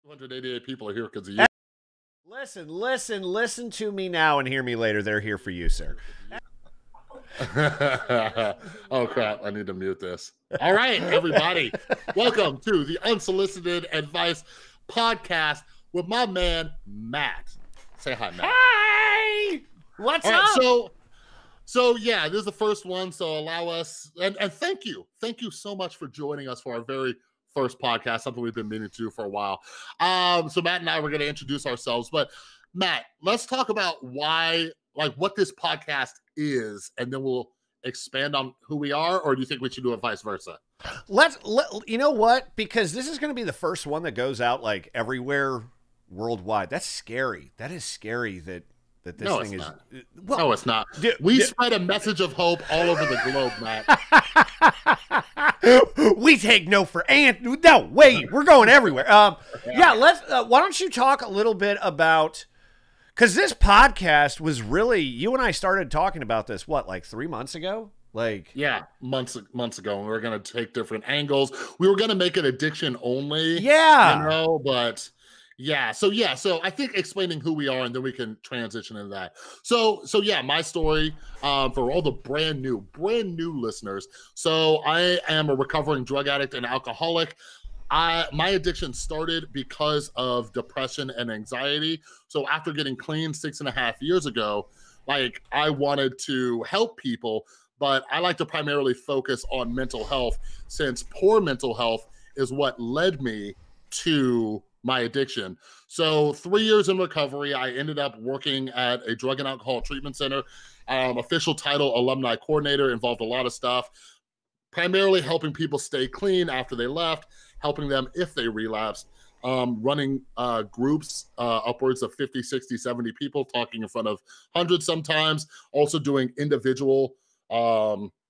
288 people are here because of you. Listen to me now and hear me later. They're here for you, sir. Oh, crap. I need to mute this. All right, everybody. Welcome to the Unsolicited Advice Podcast with my man, Matt. Say hi, Matt. Hi! What's up? So yeah, this is the first one, so allow us, and thank you. Thank you so much for joining us for our very first podcast, something we've been meaning to do for a while. So Matt and I were going to introduce ourselves, but Matt, let's talk about what this podcast is, and then we'll expand on who we are, or do you think we should do it vice versa? You know what? Because this is going to be the first one that goes out like everywhere worldwide. That's scary. That is scary that this thing is. Not. Well, no, it's not. We spread a message of hope all over the globe, Matt. We take no for no. Wait, we're going everywhere. Yeah. Let's. Why don't you talk a little bit about? Because this podcast was really, you and I started talking about this, like 3 months ago? Months ago. And we were going to take different angles. We were going to make it addiction only. Yeah. But yeah. So I think explaining who we are, and then we can transition into that. So yeah, my story for all the brand new listeners. So I am a recovering drug addict and alcoholic. My addiction started because of depression and anxiety. So after getting clean 6.5 years ago, I wanted to help people, but I like to primarily focus on mental health, since poor mental health is what led me to my addiction. So 3 years in recovery, I ended up working at a drug and alcohol treatment center. Official title, alumni coordinator, involved a lot of stuff, primarily helping people stay clean after they left, helping them if they relapsed, running groups, upwards of 50, 60, 70 people, talking in front of hundreds sometimes, also doing individual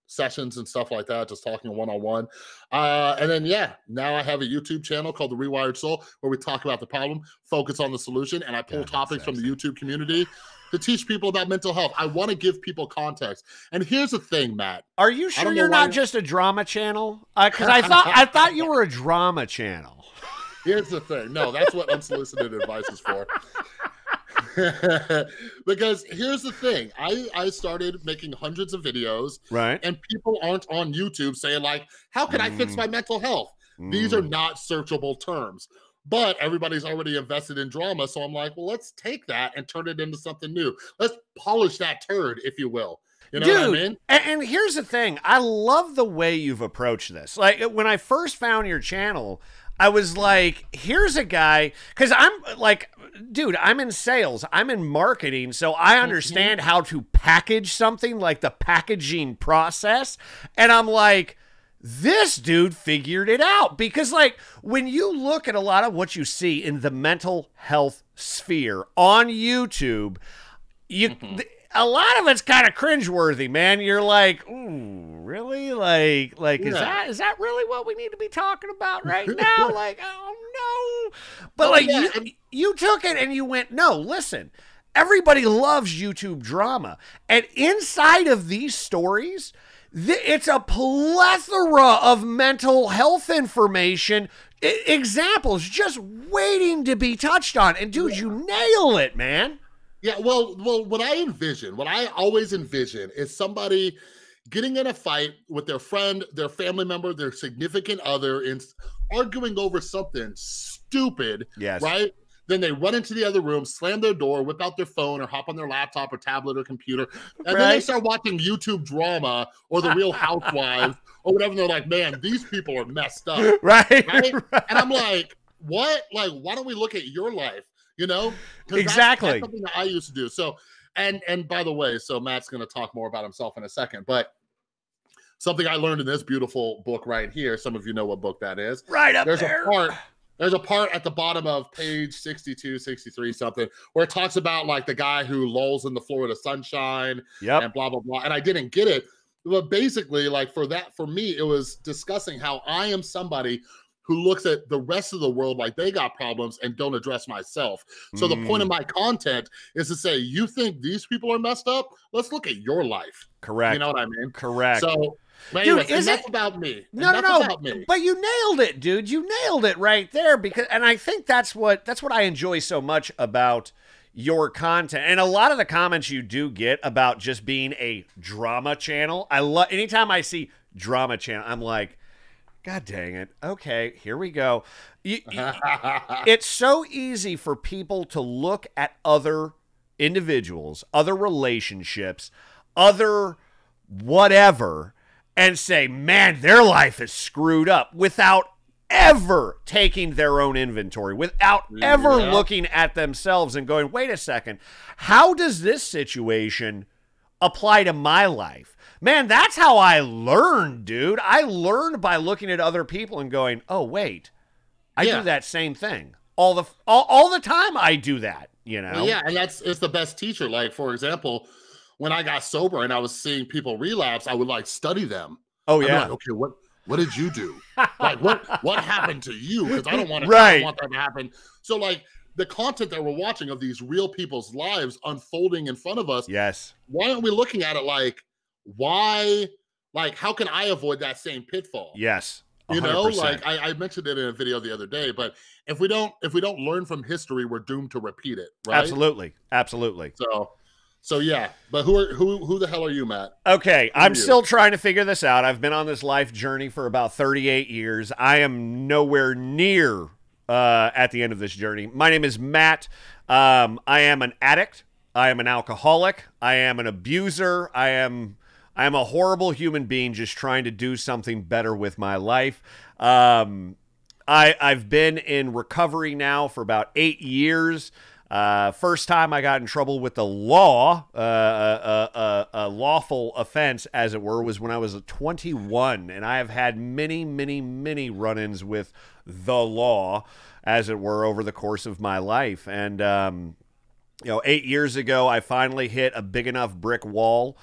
sessions and stuff like that, just talking one-on-one. And then, now I have a YouTube channel called The Rewired Soul, where we talk about the problem, focus on the solution, and I pull topics from the YouTube community to teach people about mental health. I want to give people context. And here's the thing, Matt. Are you sure you're not just a drama channel? Because I thought you were a drama channel. Here's the thing. No, that's what Unsolicited Advice is for. Because here's the thing. I started making hundreds of videos, right? And people aren't on YouTube saying how can I fix my mental health? These are not searchable terms. But everybody's already invested in drama, so I'm like, well, let's take that and turn it into something new. Let's polish that turd, if you will. You know what I mean? And here's the thing. I love the way you've approached this. When I first found your channel, I was like, here's a guy, because I'm I'm in sales, I'm in marketing, so I understand how to package something, like the packaging process. And I'm like, this dude figured it out, because when you look at a lot of what you see in the mental health sphere on YouTube, a lot of it's kind of cringeworthy, man. You're like, ooh, really? Is that really what we need to be talking about right now? Oh no. But you took it and you went, no, listen, everybody loves YouTube drama. And inside of these stories, it's a plethora of mental health information, examples just waiting to be touched on. And dude, you nail it, man. Yeah, well, what I always envision is somebody getting in a fight with their friend, their family member, their significant other, and arguing over something stupid, right? Then they run into the other room, slam their door, whip out their phone, or hop on their laptop or tablet or computer, and then they start watching YouTube drama or The Real Housewives or whatever. And they're like, man, these people are messed up. Right? And I'm like, what? Why don't we look at your life? Exactly. That's something that I used to do. So, and by the way, so Matt's going to talk more about himself in a second, but something I learned in this beautiful book right here, some of you know what book that is. Right up there. There's a part at the bottom of page 62, 63 something, where it talks about the guy who lolls in the Florida sunshine and blah, blah, blah. And I didn't get it. But basically, for me, it was discussing how I am somebody who looks at the rest of the world like they got problems and don't address myself. So the point of my content is to say, you think these people are messed up? Let's look at your life. Correct. You know what I mean? Correct. But Dude, anyways, enough about me. No, enough about me. But you nailed it, dude. You nailed it right there. And I think that's what I enjoy so much about your content. And a lot of the comments you do get about just being a drama channel. I love anytime I see drama channel, I'm like, God dang it. Okay, here we go. It's so easy for people to look at other individuals, other relationships, other whatever, and say, man, their life is screwed up without ever taking their own inventory, without ever looking at themselves and going, wait a second, how does this situation apply to my life? Man, that's how I learned, dude. I learned by looking at other people and going, oh, wait, I do that same thing. All the time I do that, you know? Well, yeah, and it's the best teacher. Like, for example, when I got sober and I was seeing people relapse, I would like study them. Oh, yeah. Like, okay, what did you do? Like, what happened to you? Because I don't want that to happen. So, like, the content that we're watching of these real people's lives unfolding in front of us. Yes. Why aren't we looking at it like, why? Like, how can I avoid that same pitfall? Yes. 100%. You know, like I mentioned it in a video the other day, but if we don't learn from history, we're doomed to repeat it, right? Absolutely. So yeah, but who the hell are you, Matt? Okay, I'm still trying to figure this out. I've been on this life journey for about 38 years. I am nowhere near at the end of this journey. My name is Matt. I am an addict. I am an alcoholic. I am an abuser. I am a horrible human being just trying to do something better with my life. I've been in recovery now for about 8 years. First time I got in trouble with the law, a lawful offense, as it were, was when I was 21. And I have had many, many, many run-ins with the law, as it were, over the course of my life. And, 8 years ago, I finally hit a big enough brick wall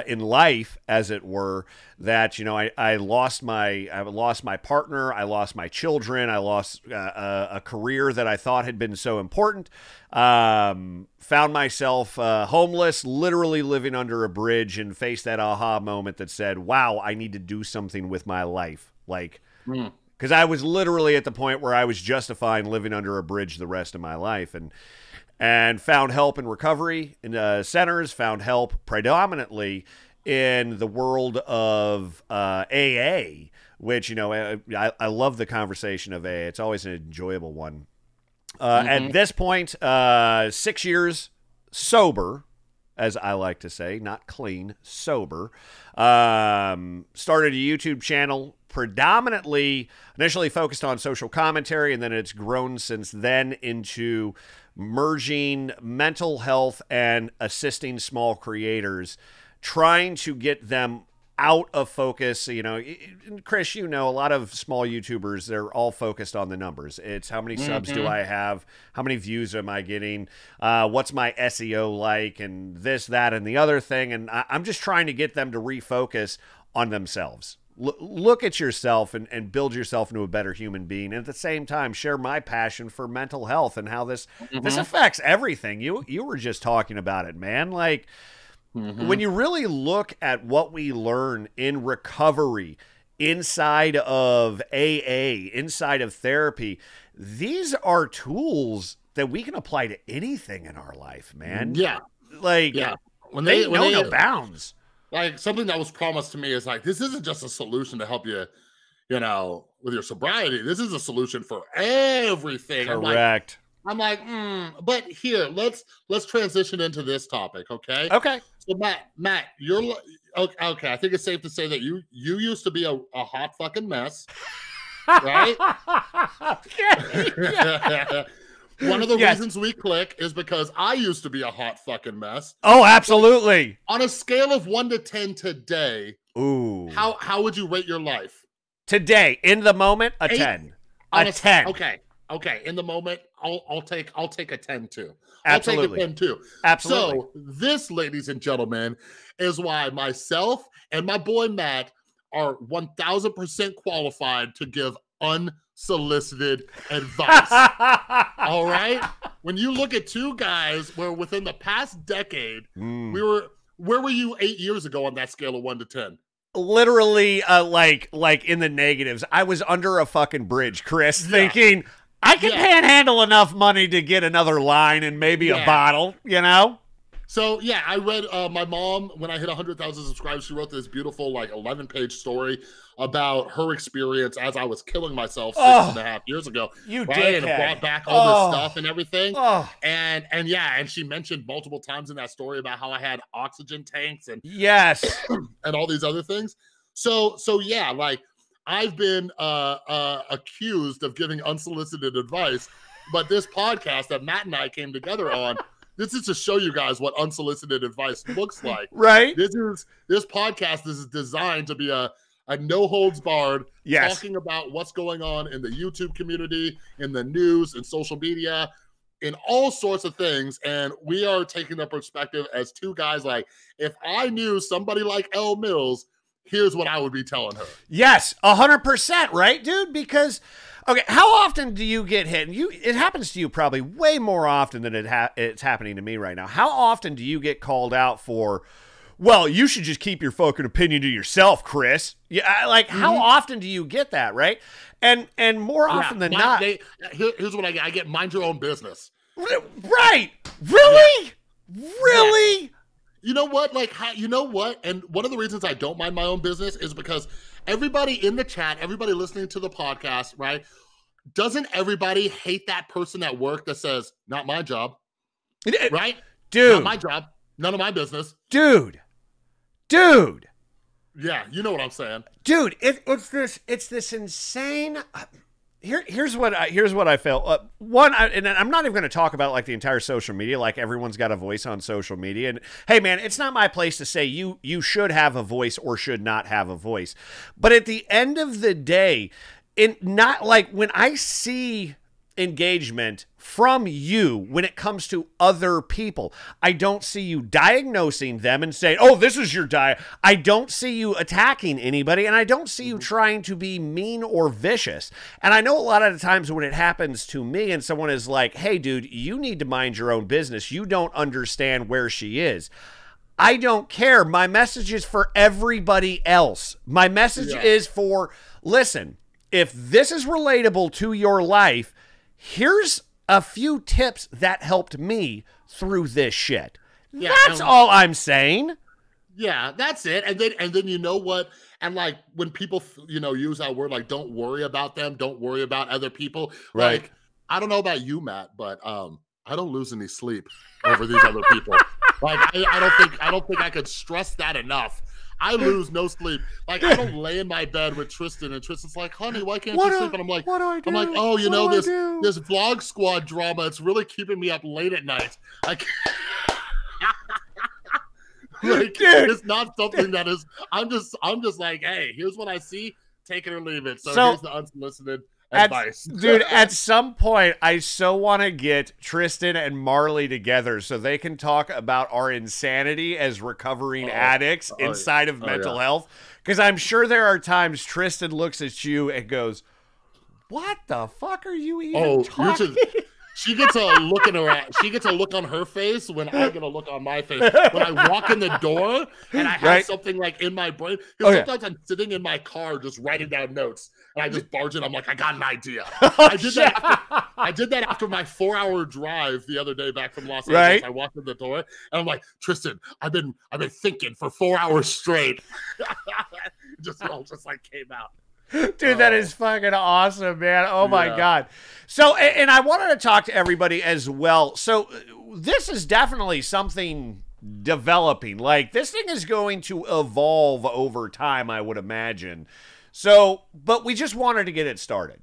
in life, as it were, that I lost my partner, I lost my children, I lost a career that I thought had been so important. Found myself homeless, literally living under a bridge, and faced that aha moment that said, "Wow, I need to do something with my life." Like, because I was literally at the point where I was justifying living under a bridge the rest of my life, and found help in recovery in centers, found help predominantly in the world of AA, which, I love the conversation of AA. It's always an enjoyable one. At this point, 6 years sober, as I like to say, not clean, sober. Started a YouTube channel predominantly, initially focused on social commentary, and then it's grown since then into merging mental health and assisting small creators, trying to get them out of focus. Chris, a lot of small YouTubers, they're all focused on the numbers. It's how many subs do I have? How many views am I getting? What's my SEO like? And this, that, and the other thing. And I'm just trying to get them to refocus on themselves. Look at yourself and build yourself into a better human being. And at the same time, share my passion for mental health and how this affects everything. You were just talking about it, man. Like, when you really look at what we learn in recovery, inside of AA, inside of therapy, these are tools that we can apply to anything in our life, man. Yeah. Like, when they know no bounds. Like, something that was promised to me is like, this isn't just a solution to help you, with your sobriety. This is a solution for everything. Correct. I'm like, but here, let's transition into this topic, okay? Okay. So Matt, you're okay. I think it's safe to say that you used to be a hot fucking mess, right? Okay. Yeah. One of the reasons we click is because I used to be a hot fucking mess. Oh, absolutely. So on a scale of 1 to 10 today, how would you rate your life? Today, in the moment, a 10. A 10. Okay. In the moment, I'll take a 10 too. Absolutely. I'll take a 10 too. Absolutely. So this, ladies and gentlemen, is why myself and my boy Matt are 1000% qualified to give unsolicited advice. All right? When you look at two guys where within the past decade, where were you 8 years ago on that scale of 1 to 10? literally like in the negatives. I was under a fucking bridge, Chris, thinking I can panhandle enough money to get another line and maybe a bottle, you know? So yeah, I read my mom, when I hit 100,000 subscribers, she wrote this beautiful like 11-page story about her experience as I was killing myself 6.5 years ago. You right? did, and it brought back all this stuff and everything. And she mentioned multiple times in that story about how I had oxygen tanks and and all these other things. So yeah, like I've been accused of giving unsolicited advice, but this podcast that Matt and I came together on, this is to show you guys what unsolicited advice looks like. Right. This podcast is designed to be a no holds barred, talking about what's going on in the YouTube community, in the news, in social media, in all sorts of things. And we are taking the perspective as two guys like, if I knew somebody like Elle Mills, here's what I would be telling her. Yes, 100%, right, dude? Because, okay, how often do you get hit? And it happens to you probably way more often than it's happening to me right now. How often do you get called out for, well, you should just keep your fucking opinion to yourself, Chris? Yeah, like, how often do you get that, right? And more often than not. Here's what I get. Mind your own business. Right. Really? Yeah. Really? Yeah. You know what? You know what? And one of the reasons I don't mind my own business is because everybody in the chat, everybody listening to the podcast, right? Doesn't everybody hate that person at work that says, not my job, right? Dude. Not my job. None of my business. Dude. Yeah, you know what I'm saying. Dude, it's this insane... Here's what I felt. And I'm not even going to talk about like the entire social media, like everyone's got a voice on social media. And hey, man, it's not my place to say you should have a voice or should not have a voice. But at the end of the day, not like when I see engagement from you when it comes to other people, I don't see you diagnosing them and saying, oh, this is your diet. I don't see you attacking anybody, and I don't see you trying to be mean or vicious. And I know a lot of the times when it happens to me and someone is like, hey, dude, you need to mind your own business. You don't understand where she is. I don't care. My message is for everybody else. My message is for, listen, if this is relatable to your life, here's a few tips that helped me through this shit. Yeah, that's all I'm saying. Yeah, that's it. And then you know what? And like when people, use that word, like, don't worry about them, don't worry about other people. Right. Like, I don't know about you, Matt, but I don't lose any sleep over these other people. Like, I don't think I could stress that enough. I lose no sleep. Like, I don't lay in my bed with Tristan, and Tristan's like, honey, why can't you sleep? And I'm like, what do I do? I'm like, oh, this vlog squad drama, it's really keeping me up late at night. Like, it's not something that is, I'm just like, hey, here's what I see, take it or leave it. So here's the unsolicited advice. Dude, at some point, I so want to get Tristan and Marley together so they can talk about our insanity as recovering addicts inside of mental health. Because I'm sure there are times Tristan looks at you and goes, what the fuck are you even talking? She gets a look in her. She gets a look on her face when I get a look on my face. When I walk in the door and I have something like in my brain. Because sometimes I'm sitting in my car just writing down notes, and I just barge in. I'm like, I got an idea. I did that after my 4-hour drive the other day back from Los Angeles. I walked in the door and I'm like, Tristan, I've been thinking for 4 hours straight. Just like came out. Dude, that is fucking awesome, man. Oh, my God. So, and I wanted to talk to everybody as well. So, this is definitely something developing. Like, this thing is going to evolve over time, I would imagine. So, but we just wanted to get it started.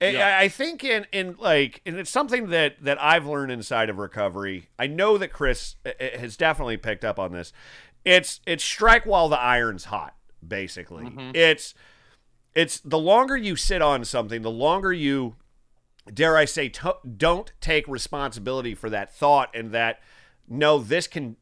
Yeah. I think and it's something that I've learned inside of recovery. I know that Chris has definitely picked up on this. It's strike while the iron's hot, basically. Mm-hmm. It's the longer you sit on something, the longer you, dare I say, don't take responsibility for that thought and that, no, this can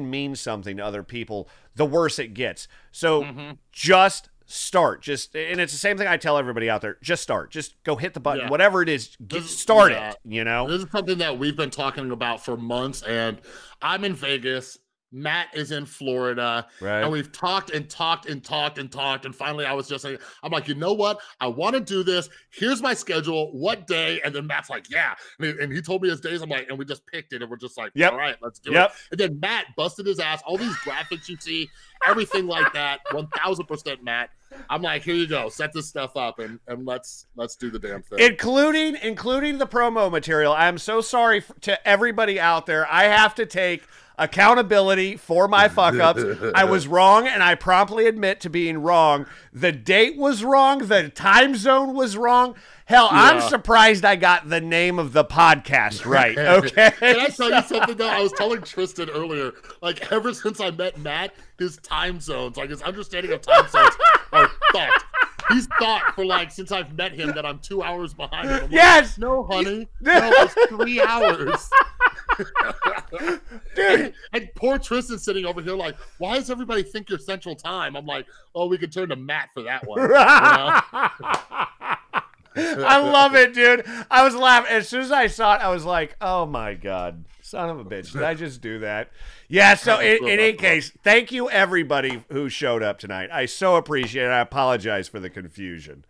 mean something to other people, the worse it gets. So just start. And it's the same thing I tell everybody out there. Just start. Just go hit the button. Whatever it is, start it, This is something that we've been talking about for months, and I'm in Vegas. Matt is in Florida, Right. and we've talked and finally I was just like, I'm like, you know what? I want to do this. Here's my schedule. What day? And then Matt's like, yeah. And he told me his days. I'm like, and we just picked it, and we're just like, all right, let's do it. And then Matt busted his ass. All these graphics you see, everything like that, 1000% Matt. I'm like, here you go. Set this stuff up, and let's do the damn thing. Including the promo material. I'm so sorry to everybody out there. I have to take accountability for my fuck-ups. I was wrong, and I promptly admit to being wrong. The date was wrong. The time zone was wrong. Hell, I'm surprised I got the name of the podcast right, okay? Can I tell you something, though? I was telling Tristan earlier, like, ever since I met Matt, his time zones, like, his understanding of time zones are fucked. He's thought for, like, since I've met him that I'm 2 hours behind him. Yes! Like, no, honey. No, it's 3 hours. Dude. And poor Tristan sitting over here like, why does everybody think you're Central Time? I'm like, oh, we could turn to Matt for that one. You know? I love it, dude. I was laughing. As soon as I saw it, I was like, oh my God, son of a bitch. Did I just do that? Yeah, so in any case, thank you everybody who showed up tonight. I so appreciate it. I apologize for the confusion.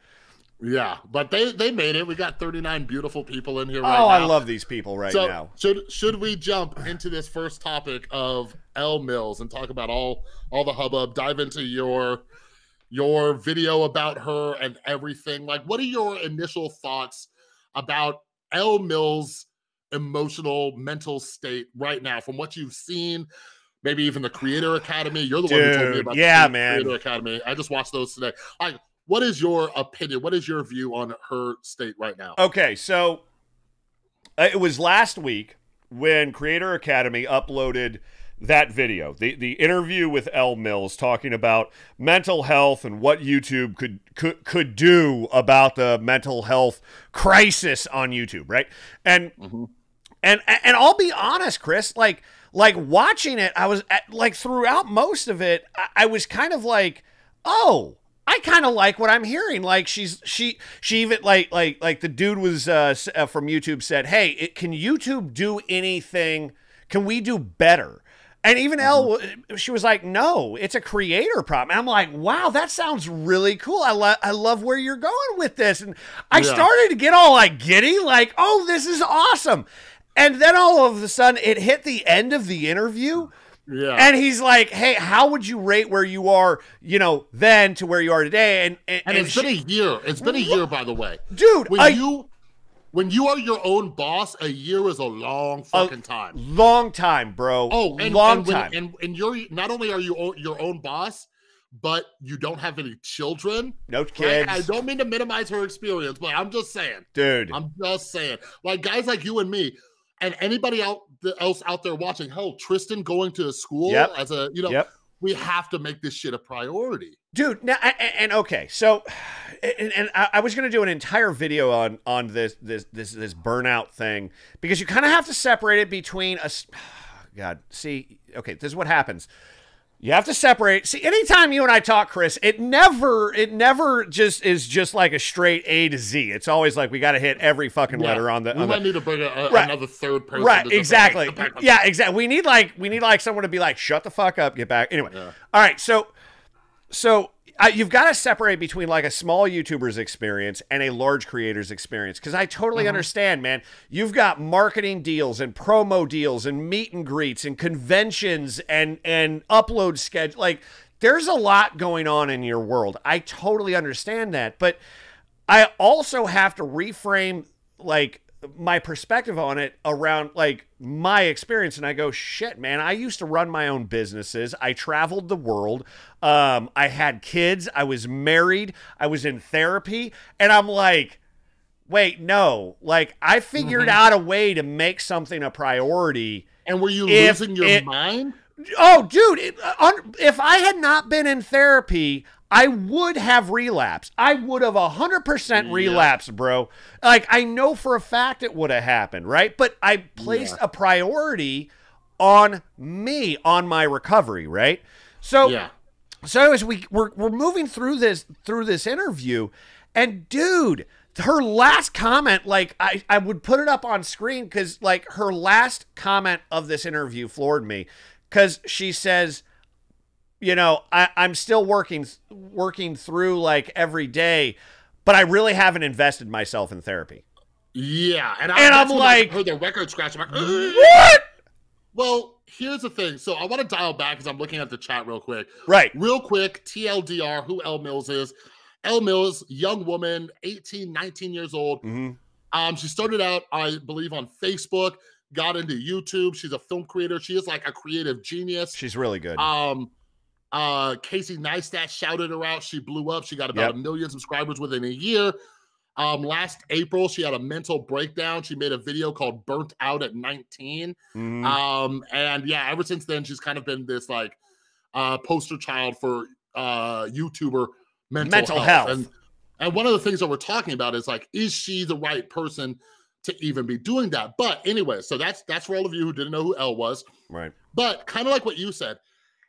Yeah, but they made it. We got 39 beautiful people in here right now. Oh, I love these people right now. Should we jump into this first topic of Elle Mills and talk about all the hubbub, dive into your video about her and everything? Like, what are your initial thoughts about Elle Mills' emotional, mental state right now from what you've seen? Maybe even the Creator Academy. You're the one who told me about the Creator Academy. I just watched those today. Like, what is your opinion? What is your view on her state right now? Okay, so it was last week when Creator Academy uploaded that video, the interview with Elle Mills talking about mental health and what YouTube could do about the mental health crisis on YouTube, right? And and I'll be honest, Chris, like watching it, I was like throughout most of it, I was kind of like, oh, I kind of like what I'm hearing. Like she even like the dude was from YouTube said, hey, can YouTube do anything? Can we do better? And even Elle, she was like, no, it's a creator problem. And I'm like, wow, that sounds really cool. I love where you're going with this. And I started to get all like giddy, like, oh, this is awesome. And then all of a sudden it hit the end of the interview. Yeah. And he's like, hey, how would you rate where you are, then to where you are today? And it's been a year. It's been a year, by the way. Dude, when you are your own boss, a year is a long fucking time. Long time, bro. Oh, long time. And you're not only are you your own boss, but you don't have any children. No kids. Right? I don't mean to minimize her experience, but I'm just saying. Dude. I'm just saying. Like guys like you and me, and anybody else out there watching, hell, Tristan going to school as a, we have to make this shit a priority. Dude, now, and okay, so, and I was going to do an entire video on this burnout thing, because you kind of have to separate it between God, see, okay, this is what happens. You have to separate. See, anytime you and I talk, Chris, it never just is just like a straight A to Z. It's always like we got to hit every fucking letter on the. We might need to bring another third person. Right, exactly. Yeah, exactly. We need like someone to be like, shut the fuck up, get back. Anyway, all right. So you've got to separate between like a small YouTuber's experience and a large creator's experience, because I totally understand, man. You've got marketing deals and promo deals and meet and greets and conventions and upload schedule. Like, there's a lot going on in your world. I totally understand that, but I also have to reframe like my perspective on it around like my experience. And I go, shit, man, I used to run my own businesses. I traveled the world. I had kids. I was married. I was in therapy. And I'm like, wait, no, like I figured out a way to make something a priority. And were you losing your mind? Oh, dude, if I had not been in therapy, I would have relapsed. I would have 100% relapsed, bro. Like, I know for a fact it would have happened, right? But I placed a priority on me, on my recovery, right? So, so anyways, we're moving through this interview, and dude, her last comment, like I would put it up on screen because like her last comment of this interview floored me because she says, you know, I'm still working through like every day, but I really haven't invested myself in therapy. Yeah. And I'm like, I heard the record scratch. I'm like, what? Well, here's the thing. So I want to dial back because I'm looking at the chat real quick. Right. Real quick, TLDR, who Elle Mills is. Elle Mills, young woman, 18, 19 years old. Mm-hmm. She started out, I believe, on Facebook, got into YouTube. She's a film creator. She is like a creative genius. She's really good. Casey Neistat shouted her out. She blew up. She got about 1 million subscribers within a year. Last April, she had a mental breakdown. She made a video called Burnt Out at 19. Mm-hmm. And yeah, ever since then, she's kind of been this like poster child for YouTuber mental health. And one of the things that we're talking about is like, is she the right person to even be doing that? But anyway, so that's for all of you who didn't know who Elle was. Right. But kind of like what you said.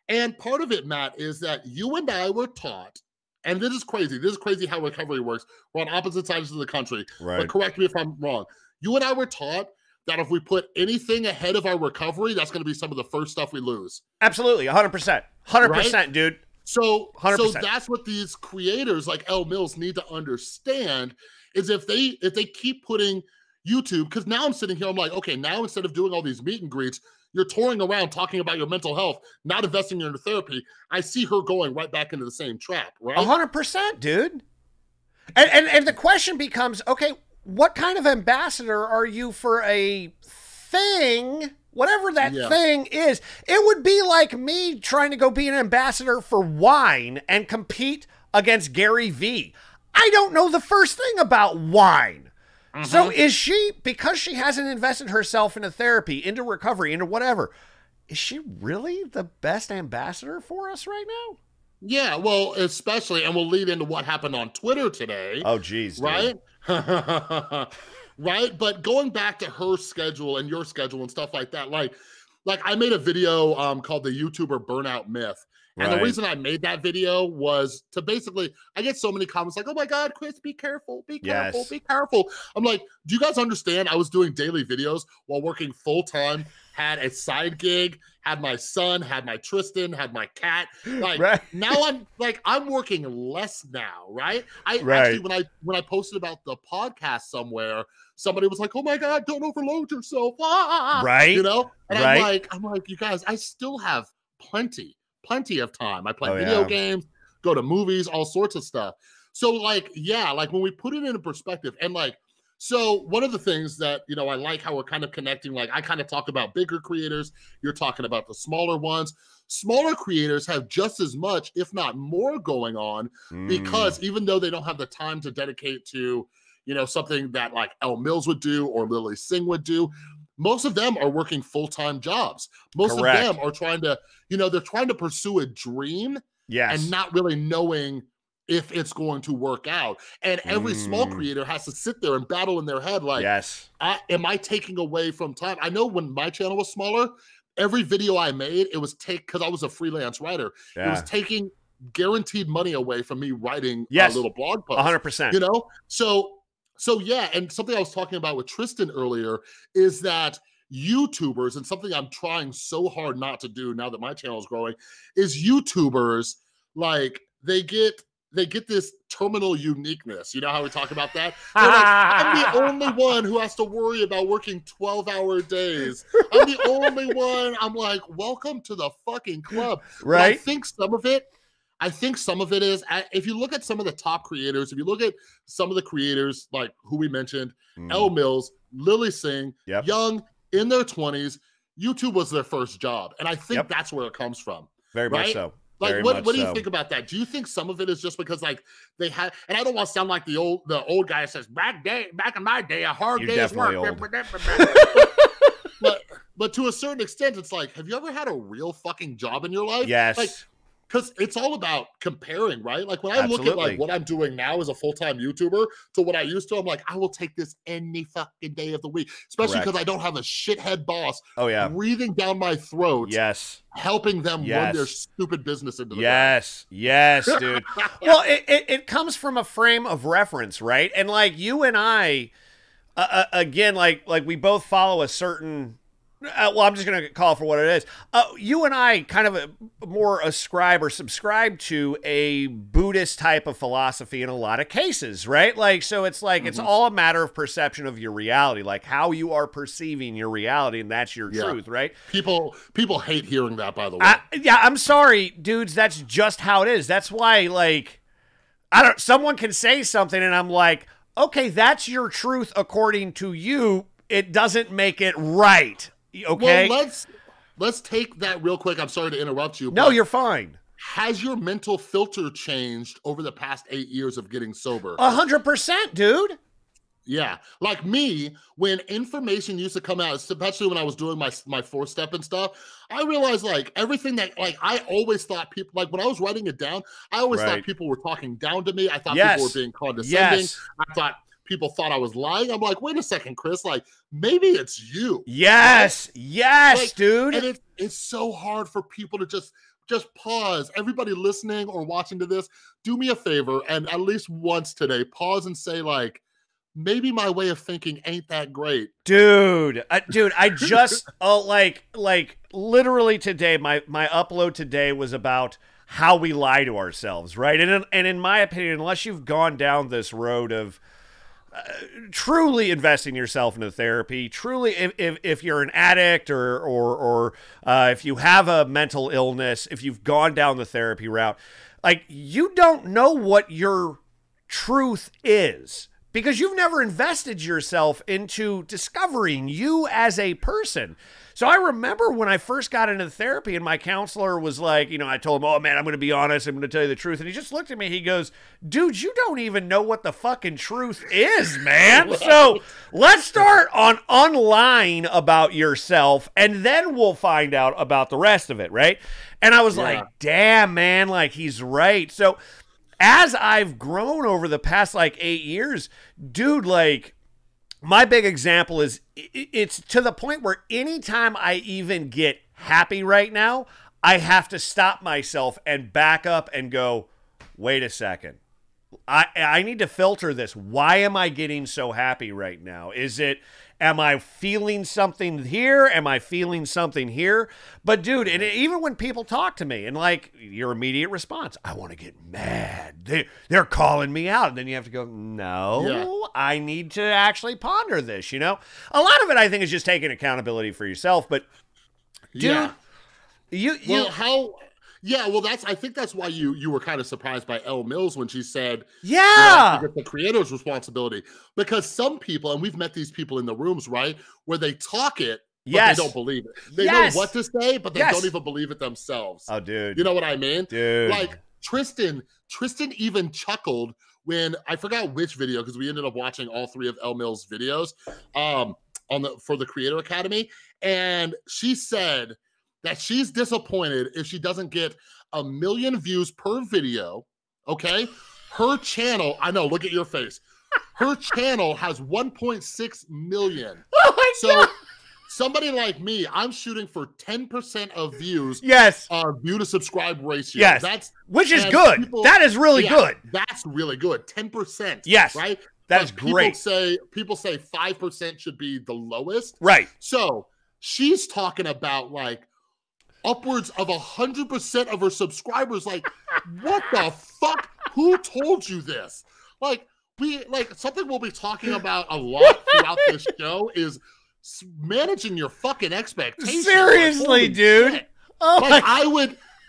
And part of it, Matt, is that you and I were taught, and this is crazy. This is crazy how recovery works. We're on opposite sides of the country. Right. But correct me if I'm wrong. You and I were taught that if we put anything ahead of our recovery, that's going to be some of the first stuff we lose. Absolutely. 100%. 100%, right? Dude. So 100%. That's what these creators like Elle Mills need to understand is if they keep putting YouTube, because now I'm sitting here, I'm like, okay, now instead of doing all these meet and greets, you're touring around talking about your mental health, not investing in your therapy. I see her going right back into the same trap, right? 100%, dude. And the question becomes, okay, what kind of ambassador are you for a thing, whatever that thing is? It would be like me trying to go be an ambassador for wine and compete against Gary Vee. I don't know the first thing about wine. Mm-hmm. So is she, because she hasn't invested herself into therapy, into recovery, into whatever, is she really the best ambassador for us right now? Yeah, well, especially, and we'll lead into what happened on Twitter today. Oh, geez. Right? Right? But going back to her schedule and your schedule and stuff like that, like I made a video called the YouTuber Burnout Myth. And the reason I made that video was to basically, I get so many comments like, oh my God, Chris, be careful, be careful, be careful. I'm like, do you guys understand? I was doing daily videos while working full-time, had a side gig, had my son, had my Tristan, had my cat. Like now I'm working less now, right? Actually, when I posted about the podcast somewhere, somebody was like, oh my God, don't overload yourself. Right. You know? And I'm like, you guys, I still have plenty of time. I play video games, go to movies, all sorts of stuff. So like when we put it into perspective and like, so one of the things that, you know, I like how we're kind of connecting, like I kind of talk about bigger creators. You're talking about the smaller ones. Smaller creators have just as much, if not more going on because even though they don't have the time to dedicate to, you know, something that like Elle Mills would do or Lilly Singh would do, most of them are working full-time jobs. Most of them are trying to, you know, they're trying to pursue a dream and not really knowing if it's going to work out. And every small creator has to sit there and battle in their head like, am I taking away from time? I know when my channel was smaller, every video I made, it was because I was a freelance writer. It was taking guaranteed money away from me writing a little blog post. 100%. You know? So yeah, and something I was talking about with Tristan earlier is that YouTubers, and something I'm trying so hard not to do now that my channel is growing, is YouTubers, like they get this terminal uniqueness. You know how we talk about that? They're like, I'm the only one who has to worry about working 12-hour days. I'm the only one. I'm like, welcome to the fucking club. Right? But I think some of it is, if you look at some of the top creators, if you look at some of the creators like who we mentioned, Elle Mills, Lilly Singh, young, in their 20s, YouTube was their first job. And I think that's where it comes from. Very much so. Like, what do you think about that? Do you think some of it is just because like they had, and I don't want to sound like the old guy that says, back in my day, a hard day's work. But to a certain extent, it's like, have you ever had a real fucking job in your life? Yes. Like, because it's all about comparing, right? Like when I look at like what I'm doing now as a full-time YouTuber to what I used to, I'm like, I will take this any fucking day of the week, especially because I don't have a shithead boss breathing down my throat. Yes. Helping them run their stupid business into the ground. Yes, dude. Well, it comes from a frame of reference, right? And like you and I, again, like we both follow a certain. Well, I'm just going to call it for what it is. You and I kind of more ascribe or subscribe to a Buddhist type of philosophy in a lot of cases, right? Like, so it's like, it's all a matter of perception of your reality, like how you are perceiving your reality, and that's your truth, right? People hate hearing that, by the way. I'm sorry, dudes. That's just how it is. That's why, like, someone can say something and I'm like, okay, that's your truth according to you. It doesn't make it right. Okay. Well, let's take that real quick. I'm sorry to interrupt you. No, you're fine. Has your mental filter changed over the past 8 years of getting sober? 100%, dude. Yeah. Like me, when information used to come out, especially when I was doing my 4-step and stuff, I realized like everything that like I always thought people like when I was writing it down, I always thought people were talking down to me. I thought people were being condescending. I thought people thought I was lying. I'm like, wait a second, Chris. Like, maybe it's you. Yes, right? Yes, like, dude. And it's so hard for people to just pause. Everybody listening or watching to this, do me a favor and at least once today, pause and say like, maybe my way of thinking ain't that great. Dude, I just, like literally today, my upload today was about how we lie to ourselves, right? And in my opinion, unless you've gone down this road of truly investing yourself into therapy, truly if you're an addict or if you have a mental illness, if you've gone down the therapy route, like you don't know what your truth is because you've never invested yourself into discovering you as a person. So I remember when I first got into therapy and my counselor was like, I told him, oh man, I'm going to be honest. I'm going to tell you the truth. And he just looked at me. He goes, dude, you don't even know what the fucking truth is, man. So let's start on online about yourself and then we'll find out about the rest of it. Right. And I was like, damn, man, like he's right. So as I've grown over the past like 8 years, dude, like, my big example is it's to the point where anytime I even get happy right now, I have to stop myself and back up and go, wait a second. I need to filter this. Why am I getting so happy right now? Am I feeling something here? Am I feeling something here? But dude, and even when people talk to me and like your immediate response, I want to get mad. They're calling me out. And then you have to go, no, I need to actually ponder this, A lot of it I think is just taking accountability for yourself. But dude, I think that's why you were kind of surprised by Elle Mills when she said, the creator's responsibility. Because some people, and we've met these people in the rooms, right, where they talk it, but they don't believe it. They know what to say, but they don't even believe it themselves. Oh, dude. You know what I mean? Dude. Like Tristan even chuckled when, I forgot which video, because we ended up watching all 3 of Elle Mills' videos for the Creator Academy. And she said that she's disappointed if she doesn't get 1 million views per video, okay? Her channel, I know, look at your face. Her channel has 1.6 million. Oh my God. Somebody like me, I'm shooting for 10% of views. Yes. View to subscribe ratio. Yes. Which is good. That is really good. That's really good. 10%. Yes. Right? That's great. People say 5% should be the lowest. Right. So she's talking about like upwards of 100% of her subscribers. Like, what the fuck? Who told you this? Like, something we'll be talking about a lot throughout this show is managing your fucking expectations. Seriously, like, dude. Shit. Oh, like,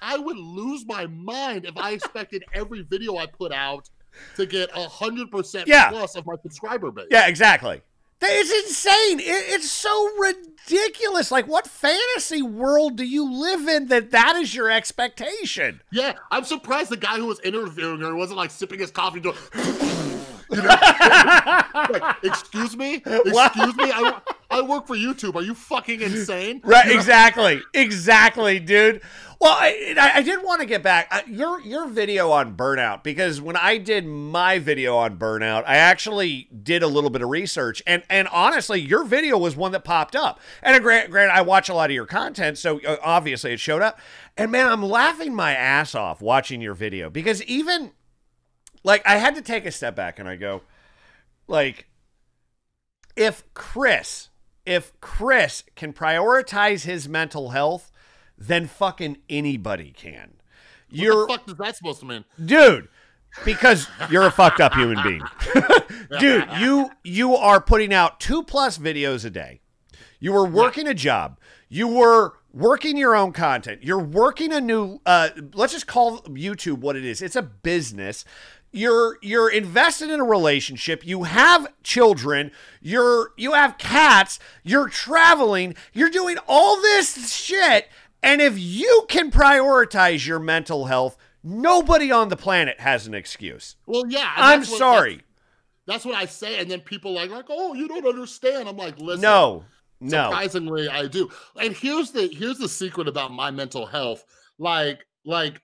I would lose my mind if I expected every video I put out to get 100% plus of my subscriber base. Yeah, exactly. It's insane. It's so ridiculous. Like, what fantasy world do you live in that is your expectation? Yeah, I'm surprised the guy who was interviewing her wasn't like sipping his coffee doing, like, excuse me? I work for YouTube. Are you fucking insane? Right, exactly, dude. Well, I did want to get back your video on burnout, because when I did my video on burnout, I actually did a little bit of research, and honestly, your video was one that popped up. And granted, I watch a lot of your content, so obviously it showed up. And man, I'm laughing my ass off watching your video, because even like I had to take a step back and I go, like, if Chris can prioritize his mental health, then fucking anybody can. What the fuck is that supposed to mean? Dude, because you're a fucked up human being. Dude, you are putting out 2+ videos a day. You were working a job. You were working your own content. You're working a new, let's just call YouTube what it is. It's a business. You're invested in a relationship. You have children. You have cats. You're traveling. You're doing all this shit. And if you can prioritize your mental health, nobody on the planet has an excuse. Well, yeah. I'm sorry. That's what I say. And then people like, oh, you don't understand. I'm like, listen. No. Surprisingly, I do. And here's the secret about my mental health. Like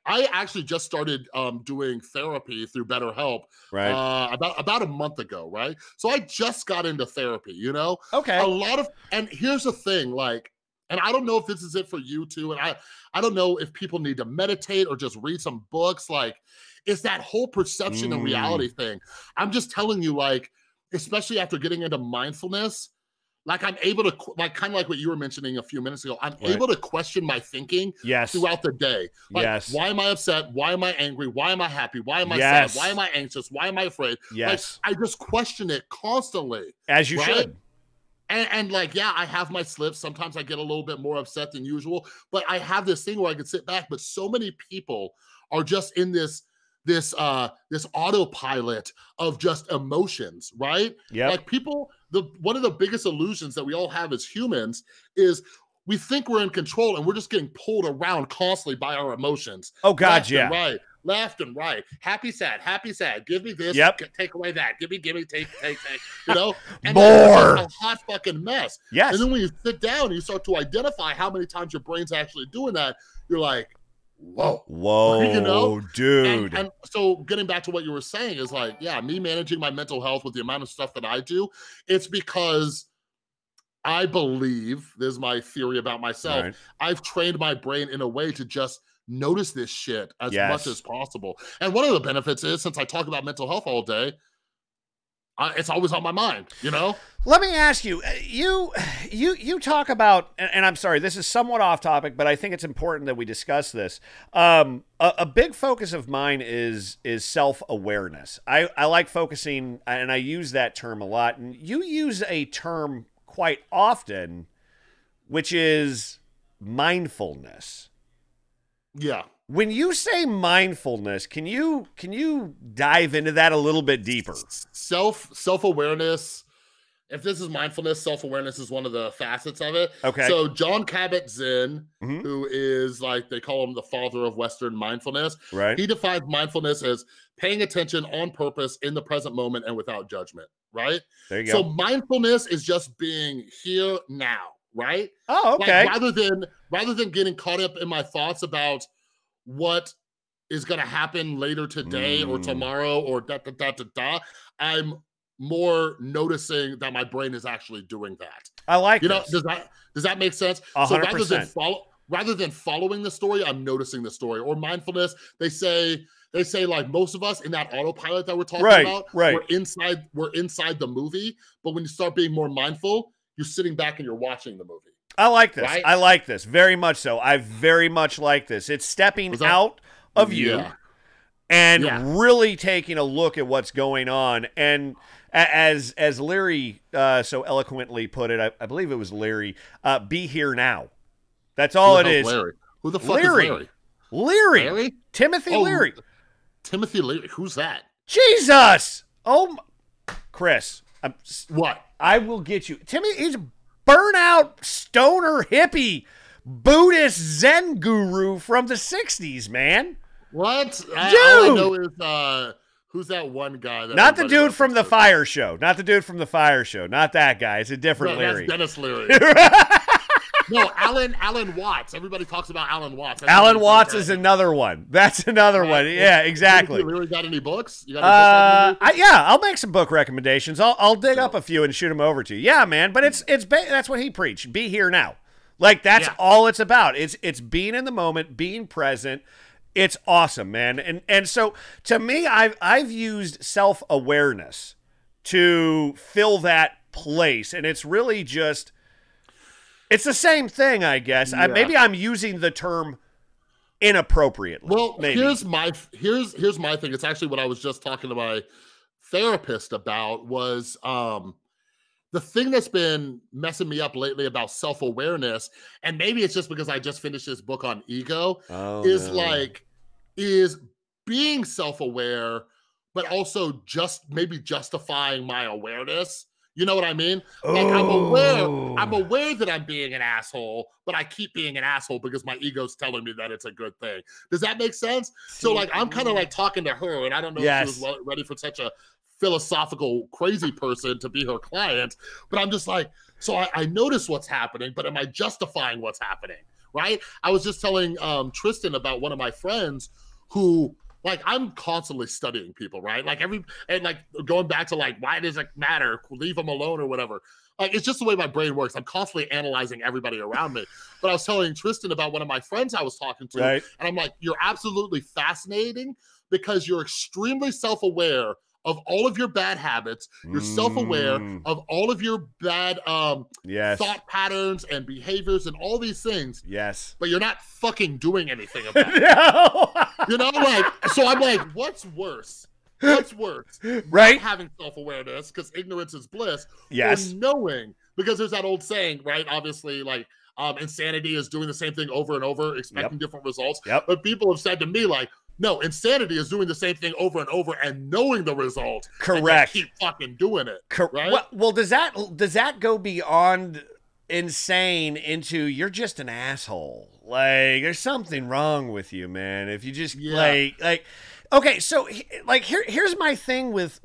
I actually just started doing therapy through BetterHelp about a month ago, right? So I just got into therapy, you know? Okay. And here's the thing, like, and I don't know if this is it for you too, and I don't know if people need to meditate or just read some books. Like, it's that whole perception and reality thing. I'm just telling you, like, especially after getting into mindfulness, like I'm able to, like, kind of like what you were mentioning a few minutes ago, I'm able to question my thinking throughout the day. Like, why am I upset? Why am I angry? Why am I happy? Why am I sad? Why am I anxious? Why am I afraid? Like, I just question it constantly. As you should. And like, yeah, I have my slips. Sometimes I get a little bit more upset than usual, but I have this thing where I can sit back. But so many people are just in this autopilot of just emotions, right? Yeah. Like people, one of the biggest illusions that we all have as humans is we think we're in control and we're just getting pulled around constantly by our emotions. Oh God, right. Left and right, happy, sad, give me this, take away that, give me, take, you know? And more. It's a hot fucking mess. Yes. And then when you sit down and you start to identify how many times your brain's actually doing that, you're like, whoa, you know? Dude. And so getting back to what you were saying is like, yeah, me managing my mental health with the amount of stuff that I do, it's because I believe, this is my theory about myself, I've trained my brain in a way to just notice this shit as much as possible. And one of the benefits is, since I talk about mental health all day, it's always on my mind, you know? Let me ask you, you talk about, and I'm sorry, this is somewhat off topic, but I think it's important that we discuss this. A big focus of mine is self-awareness. I like focusing, and I use that term a lot, and you use a term quite often, which is mindfulness. Yeah. When you say mindfulness, can you dive into that a little bit deeper? Self-awareness. If this is mindfulness, self-awareness is one of the facets of it. Okay. So Jon Kabat-Zinn, who is, like, they call him the father of Western mindfulness. Right. He defines mindfulness as paying attention on purpose in the present moment and without judgment. Right. There you go. So mindfulness is just being here now. Right. Oh, okay. Like, rather than getting caught up in my thoughts about what is going to happen later today or tomorrow or I'm more noticing that my brain is actually doing that. I like, you know, does that make sense? 100%. So rather than following the story, I'm noticing the story. Or mindfulness, they say like most of us in that autopilot that we're talking about, we're inside the movie, but when you start being more mindful, you're sitting back and you're watching the movie. I like this. Right? I like this very much so. I very much like this. It's stepping out of you and really taking a look at what's going on. And as Larry so eloquently put it, I believe it was Larry, be here now. That's all it is. Larry? Who the fuck is Larry? Larry? Timothy Leary. Timothy Leary. Who's that? Jesus. Oh, Chris. What? I will get you. Timmy, he's a burnout stoner hippie Buddhist Zen guru from the 60s, man. What? Dude. All I know is Who's that one guy? That Not the dude from the Fire Show. Not the dude from the Fire Show. Not that guy. It's a different Larry. That's Dennis Leary. No, Alan Watts. Everybody talks about Alan Watts. Alan Watts is another one. That's another one. Yeah, exactly. You got any books? You got any books? Yeah, I'll make some book recommendations. I'll dig up a few and shoot them over to you. Yeah, man. But that's what he preached. Be here now. Like that's all it's about. It's being in the moment, being present. It's awesome, man. And so to me, I've used self-awareness to fill that place, and it's really just. It's the same thing, I guess. Yeah. Maybe I'm using the term inappropriately. Well, maybe. here's my thing. It's actually what I was just talking to my therapist about was the thing that's been messing me up lately about self-awareness, and maybe it's just because I just finished this book on ego, is being self-aware, but also just maybe justifying my awareness. You know what I mean? Like I'm aware that I'm being an asshole, but I keep being an asshole because my ego's telling me that it's a good thing. Does that make sense? So like I'm kind of like talking to her, and I don't know if she was ready for such a philosophical crazy person to be her client, but I'm just like, so I notice what's happening, but am I justifying what's happening? Right? I was just telling Tristan about one of my friends who. Like I'm constantly studying people, right? Like going back to like, why does it matter? Leave them alone or whatever. Like it's just the way my brain works. I'm constantly analyzing everybody around me. But I was telling Tristan about one of my friends I was talking to, and I'm like, you're absolutely fascinating because you're extremely self-aware of all of your bad habits. You're self-aware of all of your bad thought patterns and behaviors and all these things. Yes. But you're not fucking doing anything about it. No. You know, like, so I'm like, what's worse? What's worse? Right? Not having self-awareness, because ignorance is bliss. Yes. Or knowing, because there's that old saying, right? Obviously, like, insanity is doing the same thing over and over, expecting different results. But people have said to me, like, no, insanity is doing the same thing over and over and knowing the result. Correct. And keep fucking doing it. Right? Well, does that go beyond insane into you're just an asshole? Like, there's something wrong with you, man. If you just like, okay, so like here's my thing with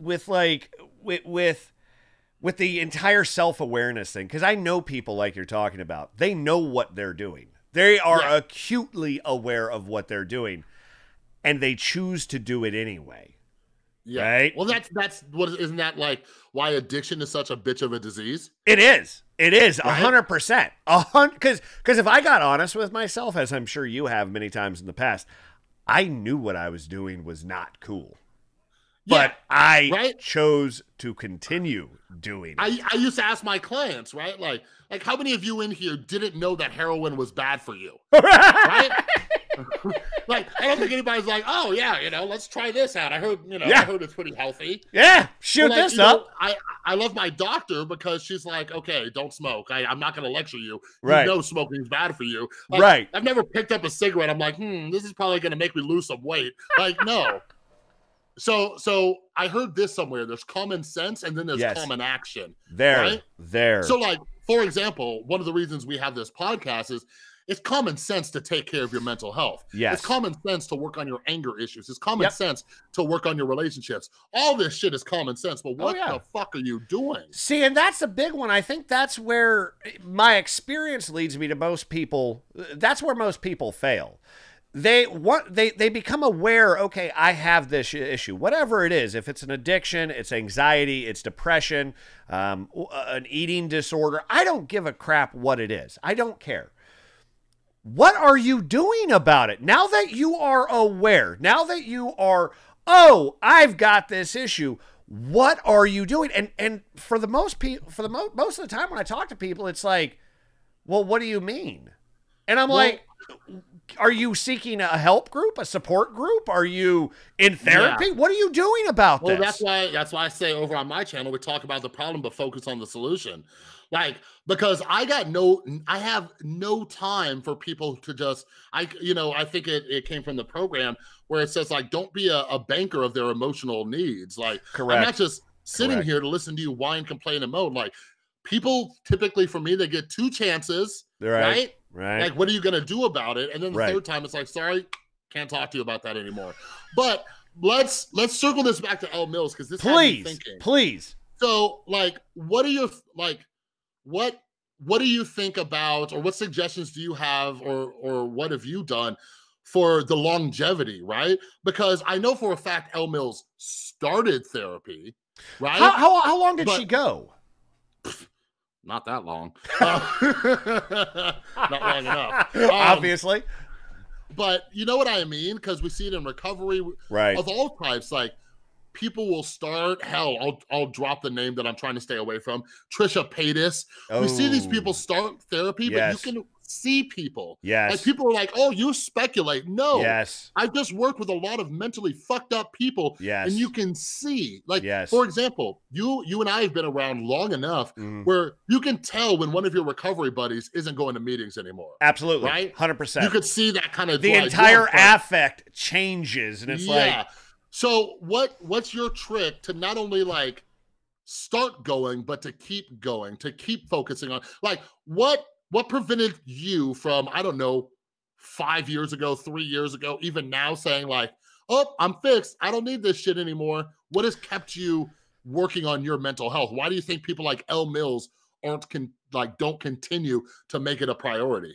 the entire self-awareness thing, because I know people like you're talking about. They know what they're doing. They are acutely aware of what they're doing. And they choose to do it anyway. Yeah. Right? Well, that's what isn't that like why addiction is such a bitch of a disease? It is. It is 100%. Because if I got honest with myself, as I'm sure you have many times in the past, I knew what I was doing was not cool. But I chose to continue doing it. I used to ask my clients, right? Like how many of you in here didn't know that heroin was bad for you? Right? Like, I don't think anybody's like, oh yeah, let's try this out. I heard, I heard it's pretty healthy. Yeah, shoot this up. I love my doctor because she's like, okay, don't smoke. I'm not going to lecture you. Right. You know smoking is bad for you. Like, right. I've never picked up a cigarette. I'm like, this is probably going to make me lose some weight. Like, no. So I heard this somewhere. There's common sense and then there's common action. Right? So like, for example, one of the reasons we have this podcast is it's common sense to take care of your mental health. Yes. It's common sense to work on your anger issues. It's common sense to work on your relationships. All this shit is common sense, but what the fuck are you doing? See, and that's a big one. I think that's where my experience leads me to most people. That's where most people fail. They become aware, okay, I have this issue, whatever it is. If it's an addiction, it's anxiety, it's depression, an eating disorder. I don't give a crap what it is. I don't care. What are you doing about it? Now that you are aware, now that you are, I've got this issue. What are you doing? And for the most people, most of the time when I talk to people, it's like, well, what do you mean? And I'm like, are you seeking a help group, a support group? Are you in therapy? Yeah. What are you doing about this? Well, that's why I say over on my channel, we talk about the problem, but focus on the solution. Like, because I have no time for people to just, I think it came from the program where it says like, don't be a banker of their emotional needs. Like, correct. I'm not just sitting here to listen to you whine, complain, and moan. Like, people typically for me, they get 2 chances, right? Right. Like, what are you going to do about it? And then the third time it's like, sorry, can't talk to you about that anymore. But let's circle this back to Elle Mills, because this had me thinking. Please. So, like, what do you think about, or what suggestions do you have, or what have you done for the longevity, right? Because I know for a fact Elle Mills started therapy, right? How long did she go? Not that long. Not long enough. Obviously. But you know what I mean? Because we see it in recovery of all types. Like, people will start, hell, I'll drop the name that I'm trying to stay away from, Trisha Paytas. We see these people start therapy, but you can see people. Like, people are like, oh, you speculate. No. I've just worked with a lot of mentally fucked up people, and you can see. Like, for example, you and I have been around long enough where you can tell when one of your recovery buddies isn't going to meetings anymore. Absolutely. Right? 100%. You could see that kind of the entire affect changes, and it's like... So what's your trick to not only like start going, but to keep going, to keep focusing on, like, what prevented you from, I don't know, 5 years ago, 3 years ago, even now, saying like, oh, I'm fixed, I don't need this shit anymore? What has kept you working on your mental health? Why do you think people like Elle Mills don't continue to make it a priority?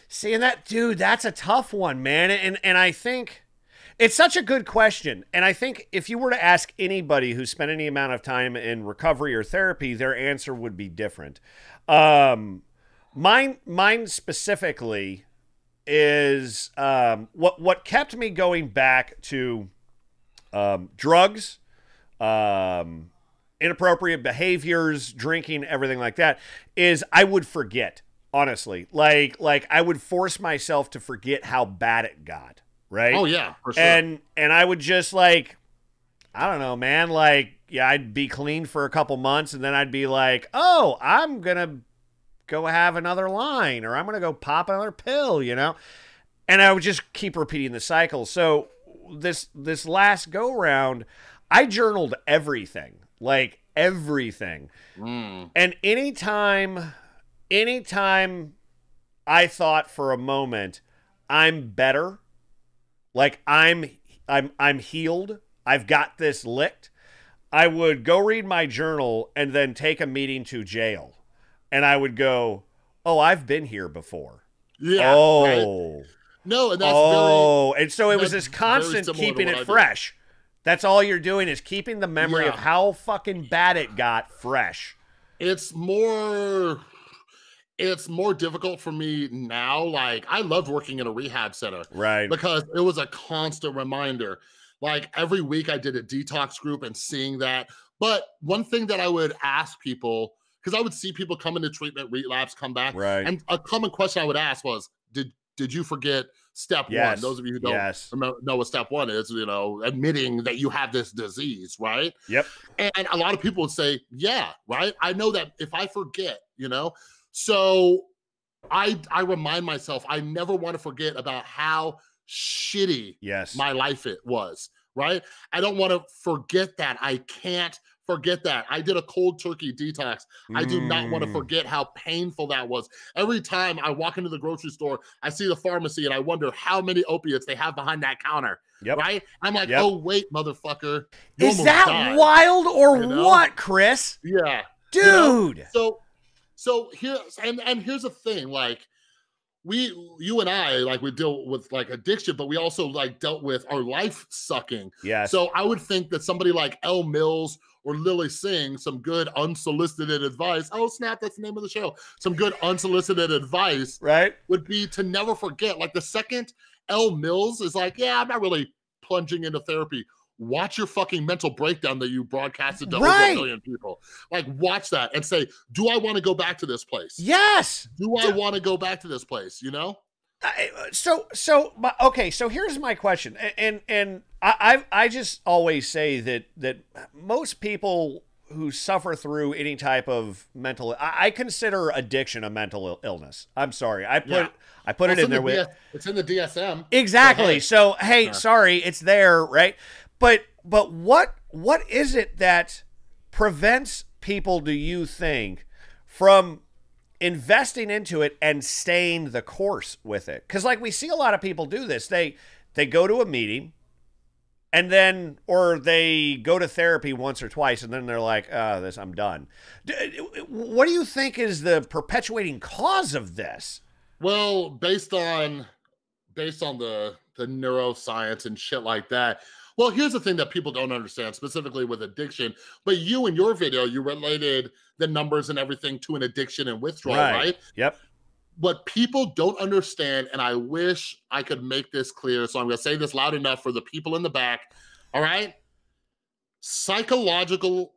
See, and that's a tough one, man. And I think it's such a good question. And I think if you were to ask anybody who spent any amount of time in recovery or therapy, their answer would be different. Mine specifically is what kept me going back to drugs, inappropriate behaviors, drinking, everything like that, is I would forget, honestly. Like I would force myself to forget how bad it got. Right? Oh, yeah, for sure. And I would just, like, I don't know, man, like, I'd be clean for a couple months, and then I'd be like, oh, I'm going to go have another line, or I'm going to go pop another pill, you know? And I would just keep repeating the cycle. So this last go-round, I journaled everything, like, everything. And anytime I thought for a moment, I'm better, like I'm healed, I've got this licked, I would go read my journal and then take a meeting to jail. And I would go, oh, I've been here before. Yeah. Oh. Right? No, and that's and so it was this constant keeping it fresh. That's all you're doing, is keeping the memory of how fucking bad it got fresh. It's more difficult for me now. Like, I loved working in a rehab center. Right. Because it was a constant reminder. Like, every week I did a detox group and seeing that. But one thing that I would ask people, because I would see people come into treatment, relapse, come back. Right. And a common question I would ask was, did you forget step one? Those of you who don't know what step one is, you know, admitting that you have this disease, right? Yep. And a lot of people would say, yeah, right? I know that if I forget, you know. So I remind myself, I never want to forget about how shitty my life it was, right? I don't want to forget that. I can't forget that. I did a cold turkey detox. I do not want to forget how painful that was. Every time I walk into the grocery store, I see the pharmacy and I wonder how many opiates they have behind that counter, right? I'm like, oh, wait, motherfucker. Is that wild or what, Chris? Yeah. Dude. You know? So here's the thing, like, you and I, like, we deal with like addiction, but we also like dealt with our life sucking. Yeah. So I would think that somebody like Elle Mills or Lilly Singh, some good unsolicited advice. Oh snap, that's the name of the show. Some good unsolicited advice, right, would be to never forget. Like, the second Elle Mills is like, yeah, I'm not really plunging into therapy, watch your fucking mental breakdown that you broadcasted to over 1 million people. Like, watch that and say, do I want to go back to this place? Yes. Do I want to go back to this place, you know? Okay, so here's my question. And I just always say that most people who suffer through any type of mental, I consider addiction a mental illness. I'm sorry. I put it in there with, it's in the DSM. Exactly. So hey, sorry, it's there, right? But what is it that prevents people, do you think, from investing into it and staying the course with it? Because, like, we see a lot of people do this. They go to a meeting And then, or they go to therapy once or twice, and then they're like, "Oh, I'm done." What do you think is the perpetuating cause of this? Well, based on the neuroscience and shit like that. Well, here's the thing that people don't understand, specifically with addiction. But you in your video, you related the numbers and everything to an addiction and withdrawal, right? Yep. What people don't understand, and I wish I could make this clear, so I'm going to say this loud enough for the people in the back, all right? Psychological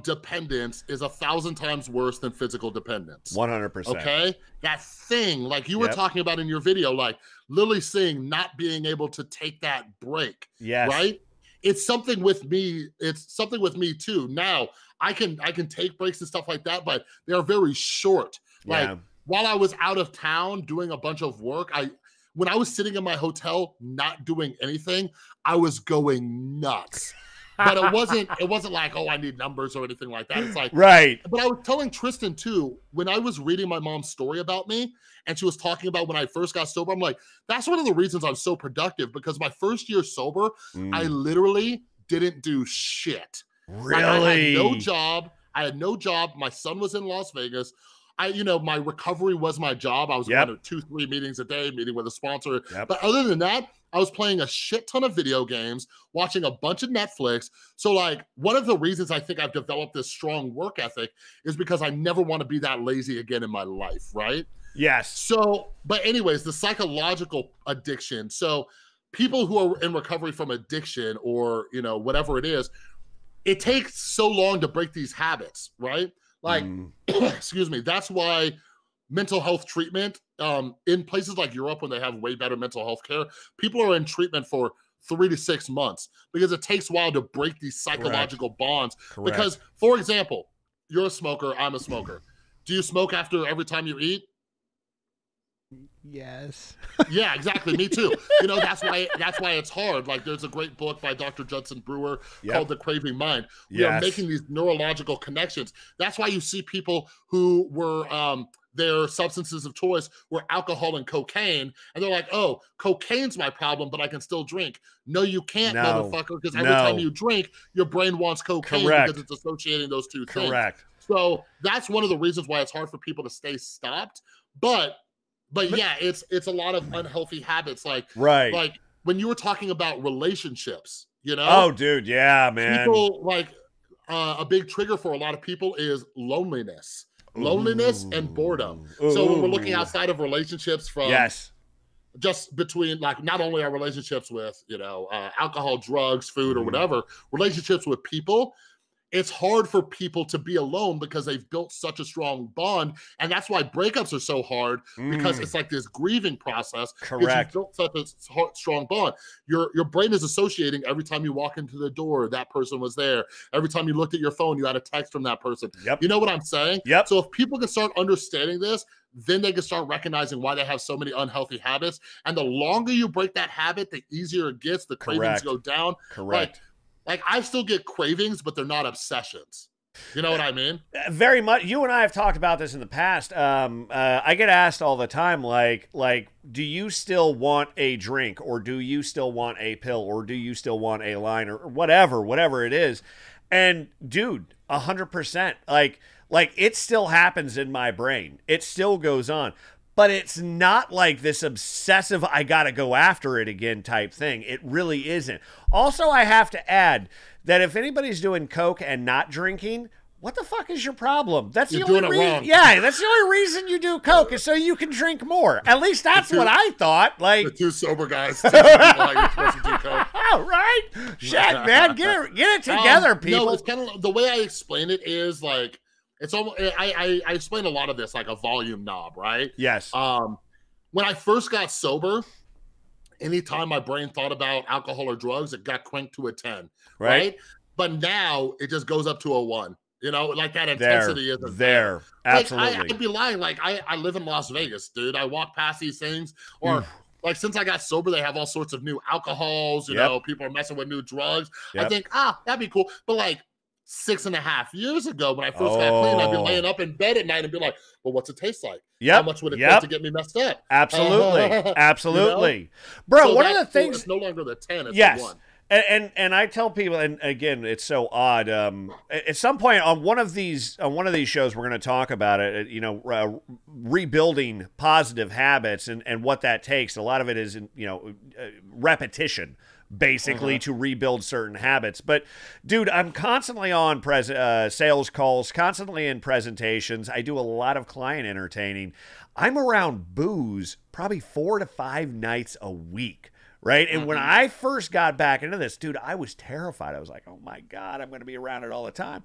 dependence is 1,000 times worse than physical dependence. 100%. Okay? That thing, like you were talking about in your video, like Lilly Singh not being able to take that break. Yes. Right? It's something with me. It's something with me too. Now, I can take breaks and stuff like that, but they're very short. Like while I was out of town doing a bunch of work, when I was sitting in my hotel not doing anything, I was going nuts. But it wasn't like, oh, I need numbers or anything like that. It's like, right. But I was telling Tristan too, when I was reading my mom's story about me, and she was talking about when I first got sober, I'm like, that's one of the reasons I'm so productive, because my first year sober, I literally didn't do shit. Really? Like, I had no job. My son was in Las Vegas. My recovery was my job. I was going to 2-3 meetings a day, meeting with a sponsor. But other than that, I was playing a shit ton of video games, watching a bunch of Netflix. So like one of the reasons I think I've developed this strong work ethic is because I never want to be that lazy again in my life, right? Yes. So, but anyways, the psychological addiction. So people who are in recovery from addiction or, whatever it is, it takes so long to break these habits, right? Like, excuse me, that's why mental health treatment in places like Europe, when they have way better mental health care, people are in treatment for 3 to 6 months because it takes a while to break these psychological bonds. Because, for example, you're a smoker, I'm a smoker. Do you smoke after every time you eat? Yes. Yeah, exactly. Me too. That's why it's hard. Like there's a great book by Dr. Judson Brewer called The Craving Mind. We are making these neurological connections. That's why you see people who were their substances of choice were alcohol and cocaine, and they're like, oh, cocaine's my problem, but I can still drink. No, you can't, motherfucker, because every time you drink, your brain wants cocaine because it's associating those two things. So that's one of the reasons why it's hard for people to stay stopped. But yeah, it's a lot of unhealthy habits. Like when you were talking about relationships, Oh, dude, yeah, man. People like a big trigger for a lot of people is loneliness. Loneliness and boredom. So when we're looking outside of relationships from just between like not only our relationships with, alcohol, drugs, food, or whatever, relationships with people, it's hard for people to be alone because they've built such a strong bond. And that's why breakups are so hard, because it's like this grieving process. Correct. You've built such a strong bond. Your brain is associating every time you walk into the door, that person was there. Every time you looked at your phone, you had a text from that person. You know what I'm saying? So if people can start understanding this, then they can start recognizing why they have so many unhealthy habits. And the longer you break that habit, the easier it gets. The cravings go down. Like I still get cravings, but they're not obsessions. You know what I mean? Very much. You and I have talked about this in the past. I get asked all the time, like, do you still want a drink, or do you still want a pill, or do you still want a line, or whatever it is? And dude, 100%. Like it still happens in my brain. It still goes on. But it's not like this obsessive, I gotta go after it again type thing. It really isn't. Also, I have to add that if anybody's doing coke and not drinking, what the fuck is your problem? That's the only reason. Yeah, that's the only reason you do coke is so you can drink more. At least that's what I thought. Like the two sober guys, like you're supposed to do coke. Right? Shit, man, get it together, people. No, it's kind of the way I explain it is like. It's almost, I explain a lot of this like a volume knob, right? Yes. When I first got sober, anytime my brain thought about alcohol or drugs, it got cranked to a 10, right? But now it just goes up to a 1. Like that intensity isn't there. Absolutely. Like, I'd be lying. Like I live in Las Vegas, dude. I walk past these things, or like since I got sober, they have all sorts of new alcohols. You know, people are messing with new drugs. I think, that'd be cool. But like 6.5 years ago, when I first got clean, I'd be laying up in bed at night and be like, well, what's it taste like? How much would it take to get me messed up? Absolutely. Absolutely. Bro, so one of the things... It's no longer the 10, it's the 1. And I tell people, and again, it's so odd. At some point on one of these shows, we're going to talk about it. Rebuilding positive habits and what that takes. A lot of it is, repetition, basically, to rebuild certain habits. But dude, I'm constantly on sales calls, constantly in presentations. I do a lot of client entertaining. I'm around booze probably 4 to 5 nights a week. Right. And when I first got back into this, dude, I was terrified. I was like, oh my God, I'm going to be around it all the time.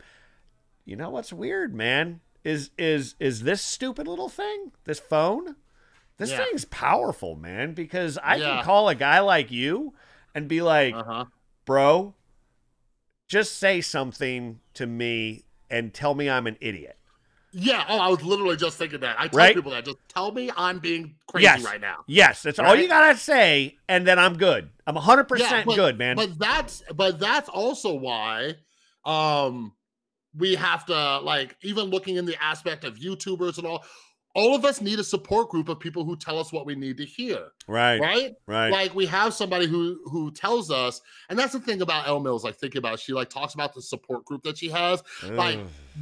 You know what's weird, man, is this stupid little thing, this phone, this thing's powerful, man, because I can call a guy like you and be like, bro, just say something to me and tell me I'm an idiot. Yeah. Oh, I was literally just thinking that. I tell people that. Just tell me I'm being crazy right now. Yes, that's all you gotta say, and then I'm good. I'm 100% good, man. But that's also why we have to, like, even looking in the aspect of YouTubers and all of us need a support group of people who tell us what we need to hear. Right. Like, we have somebody who tells us, and that's the thing about Elle Mills. Like, thinking about it, she like talks about the support group that she has. Like,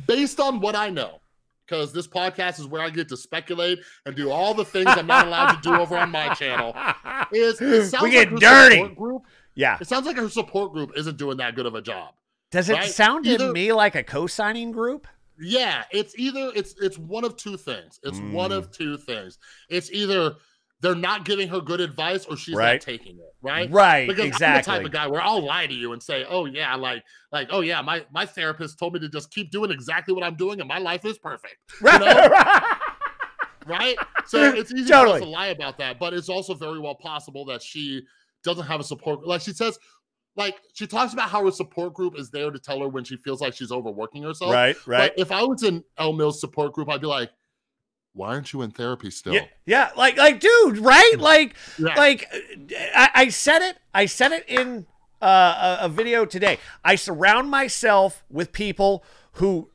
based on what I know, because this podcast is where I get to speculate and do all the things I'm not allowed to do over on my channel. It sounds we get like dirty. Support group, it sounds like her support group isn't doing that good of a job. Does it sound to me like a co-signing group? Yeah, it's one of two things. It's one of two things. It's either they're not giving her good advice or she's not taking it, right? Right, because exactly. I'm the type of guy where I'll lie to you and say, oh yeah, like, oh yeah, my therapist told me to just keep doing exactly what I'm doing and my life is perfect. You know? Right? So it's easy for us to lie about that, but it's also very well possible that she doesn't have a support. Like she says, like she talks about how her support group is there to tell her when she feels like she's overworking herself. Right. But if I was in Elle Mills' support group, I'd be like, why aren't you in therapy still? Yeah, like, dude, right? Like, I said it in a video today. I surround myself with people who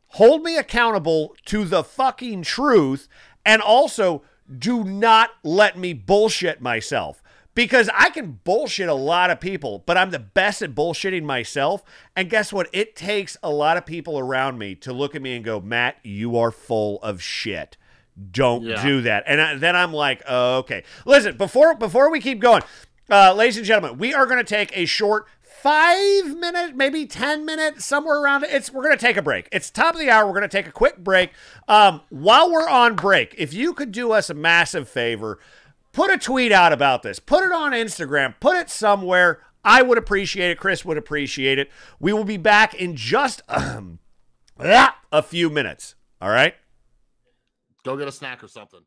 hold me accountable to the fucking truth, and also do not let me bullshit myself. Because I can bullshit a lot of people, but I'm the best at bullshitting myself. And guess what? It takes a lot of people around me to look at me and go, Matt, you are full of shit. Don't do that. And then I'm like, oh, okay. Listen, before we keep going, ladies and gentlemen, we are going to take a short 5-minute, maybe 10-minute, somewhere around it. We're going to take a break. It's top of the hour. We're going to take a quick break. While we're on break, if you could do us a massive favor, put a tweet out about this. Put it on Instagram. Put it somewhere. I would appreciate it. Chris would appreciate it. We will be back in just a few minutes. All right? Go get a snack or something.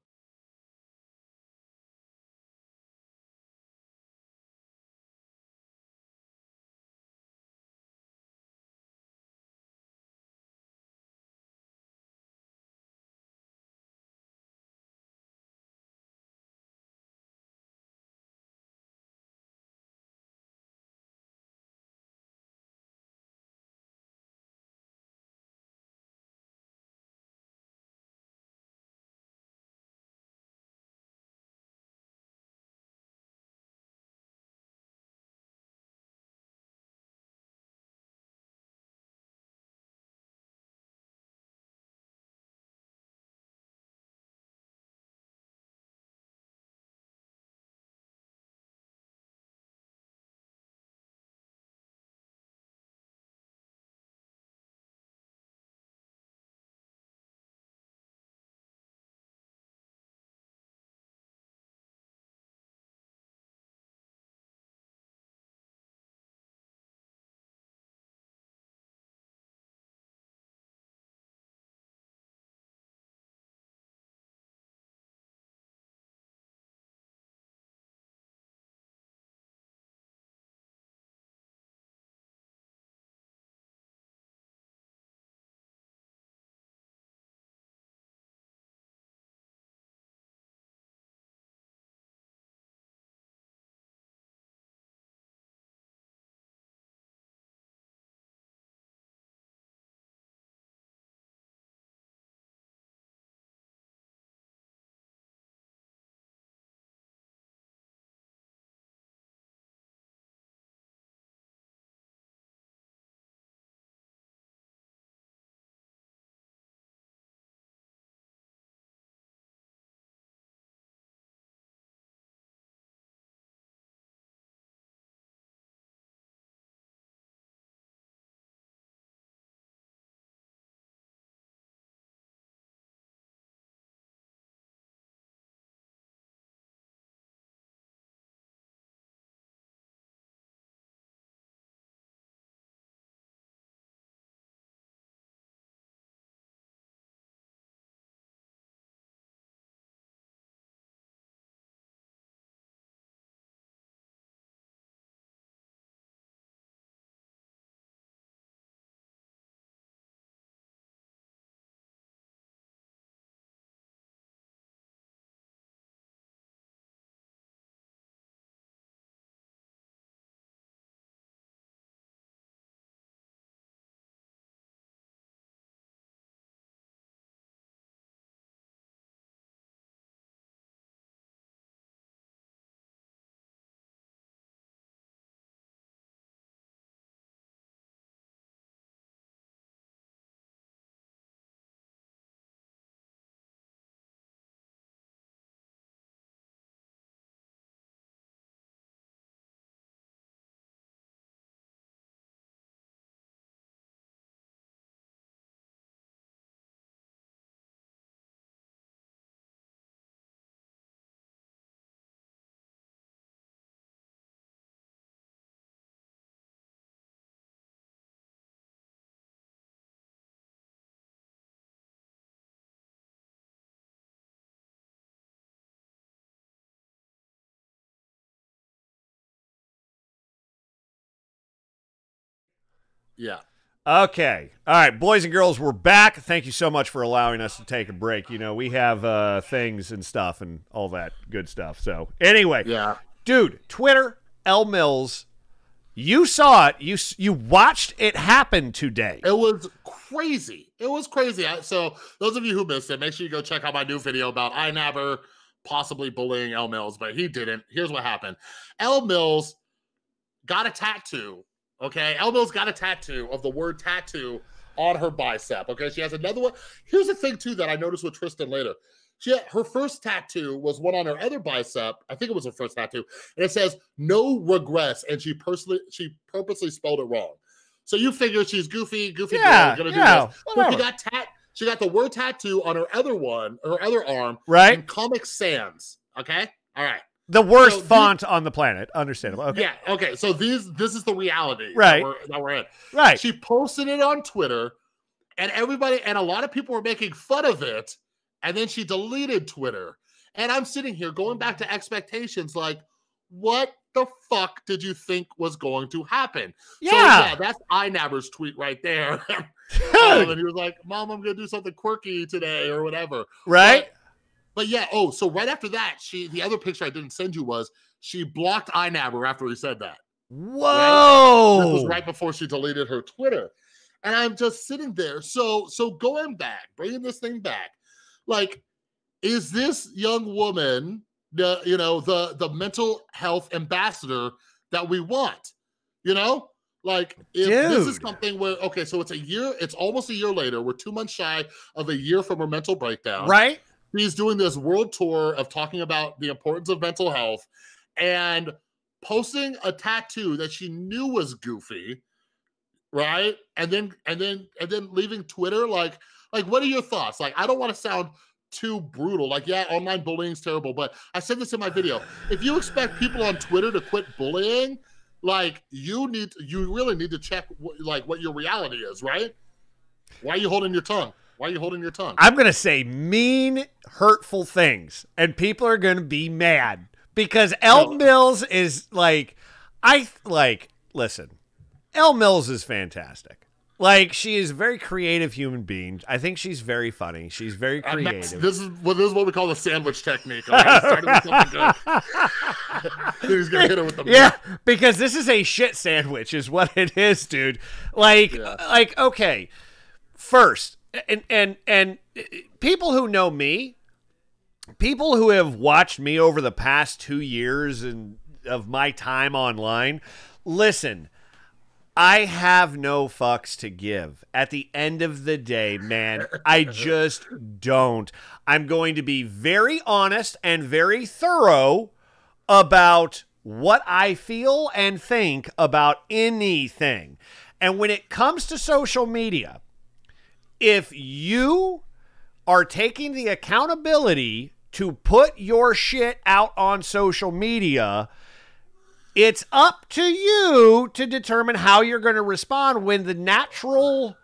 Yeah. Okay. All right, boys and girls, we're back. Thank you so much for allowing us to take a break. You know, we have things and stuff and all that good stuff. So anyway, yeah, dude, Twitter, Elle Mills, you saw it. You watched it happen today. It was crazy. It was crazy. So those of you who missed it, make sure you go check out my new video about iNabber possibly bullying Elle Mills, but he didn't. Here's what happened. Elle Mills got a tattoo. Okay, Elle Mills got a tattoo of the word tattoo on her bicep. Okay, she has another one. Here's the thing, too, that I noticed with Tristan later. Her first tattoo was one on her other bicep. I think it was her first tattoo. And it says, no regrets. And she purposely spelled it wrong. So you figure she's goofy girl, gonna do this. But she got the word tattoo on her other arm. Right. In Comic Sans. Okay? All right. The worst font on the planet. Understandable. Okay. Yeah. Okay. So this is the reality right. that we're in. Right. She posted it on Twitter, and a lot of people were making fun of it. And then she deleted Twitter. And I'm sitting here going back to expectations, like, what the fuck did you think was going to happen? Yeah. So yeah, that's iNabber's tweet right there. And he was like, Mom, I'm gonna do something quirky today or whatever. Right. But yeah, so right after that, the other picture I didn't send you was she blocked iNabber after he said that. Whoa! Right? This was right before she deleted her Twitter. And I'm just sitting there. So going back, bringing this thing back, like, is this young woman the mental health ambassador that we want? You know? Like, if this is something where, okay, so it's almost a year later. We're 2 months shy of a year from her mental breakdown. Right. He's doing this world tour of talking about the importance of mental health and posting a tattoo that she knew was goofy, right? And then leaving Twitter. Like, what are your thoughts? Like, I don't want to sound too brutal. Like, yeah, online bullying is terrible, but I said this in my video. If you expect people on Twitter to quit bullying, like, you really need to check what your reality is, right? Why are you holding your tongue? Why are you holding your tongue? I'm going to say mean, hurtful things, and people are going to be mad because Elle Mills is listen, Elle Mills is fantastic. Like, she is a very creative human being. I think she's very funny. She's very creative. This is what we call the sandwich technique. Right? Started with something good. He's going to hit her with the yeah, because this is a shit sandwich is what it is, dude. Like, okay, first, and people who know me, people who have watched me over the past 2 years and of my time online, listen, I have no fucks to give. At the end of the day, man, I just don't. I'm going to be very honest and very thorough about what I feel and think about anything. And when it comes to social media, if you are taking the accountability to put your shit out on social media, it's up to you to determine how you're going to respond when the natural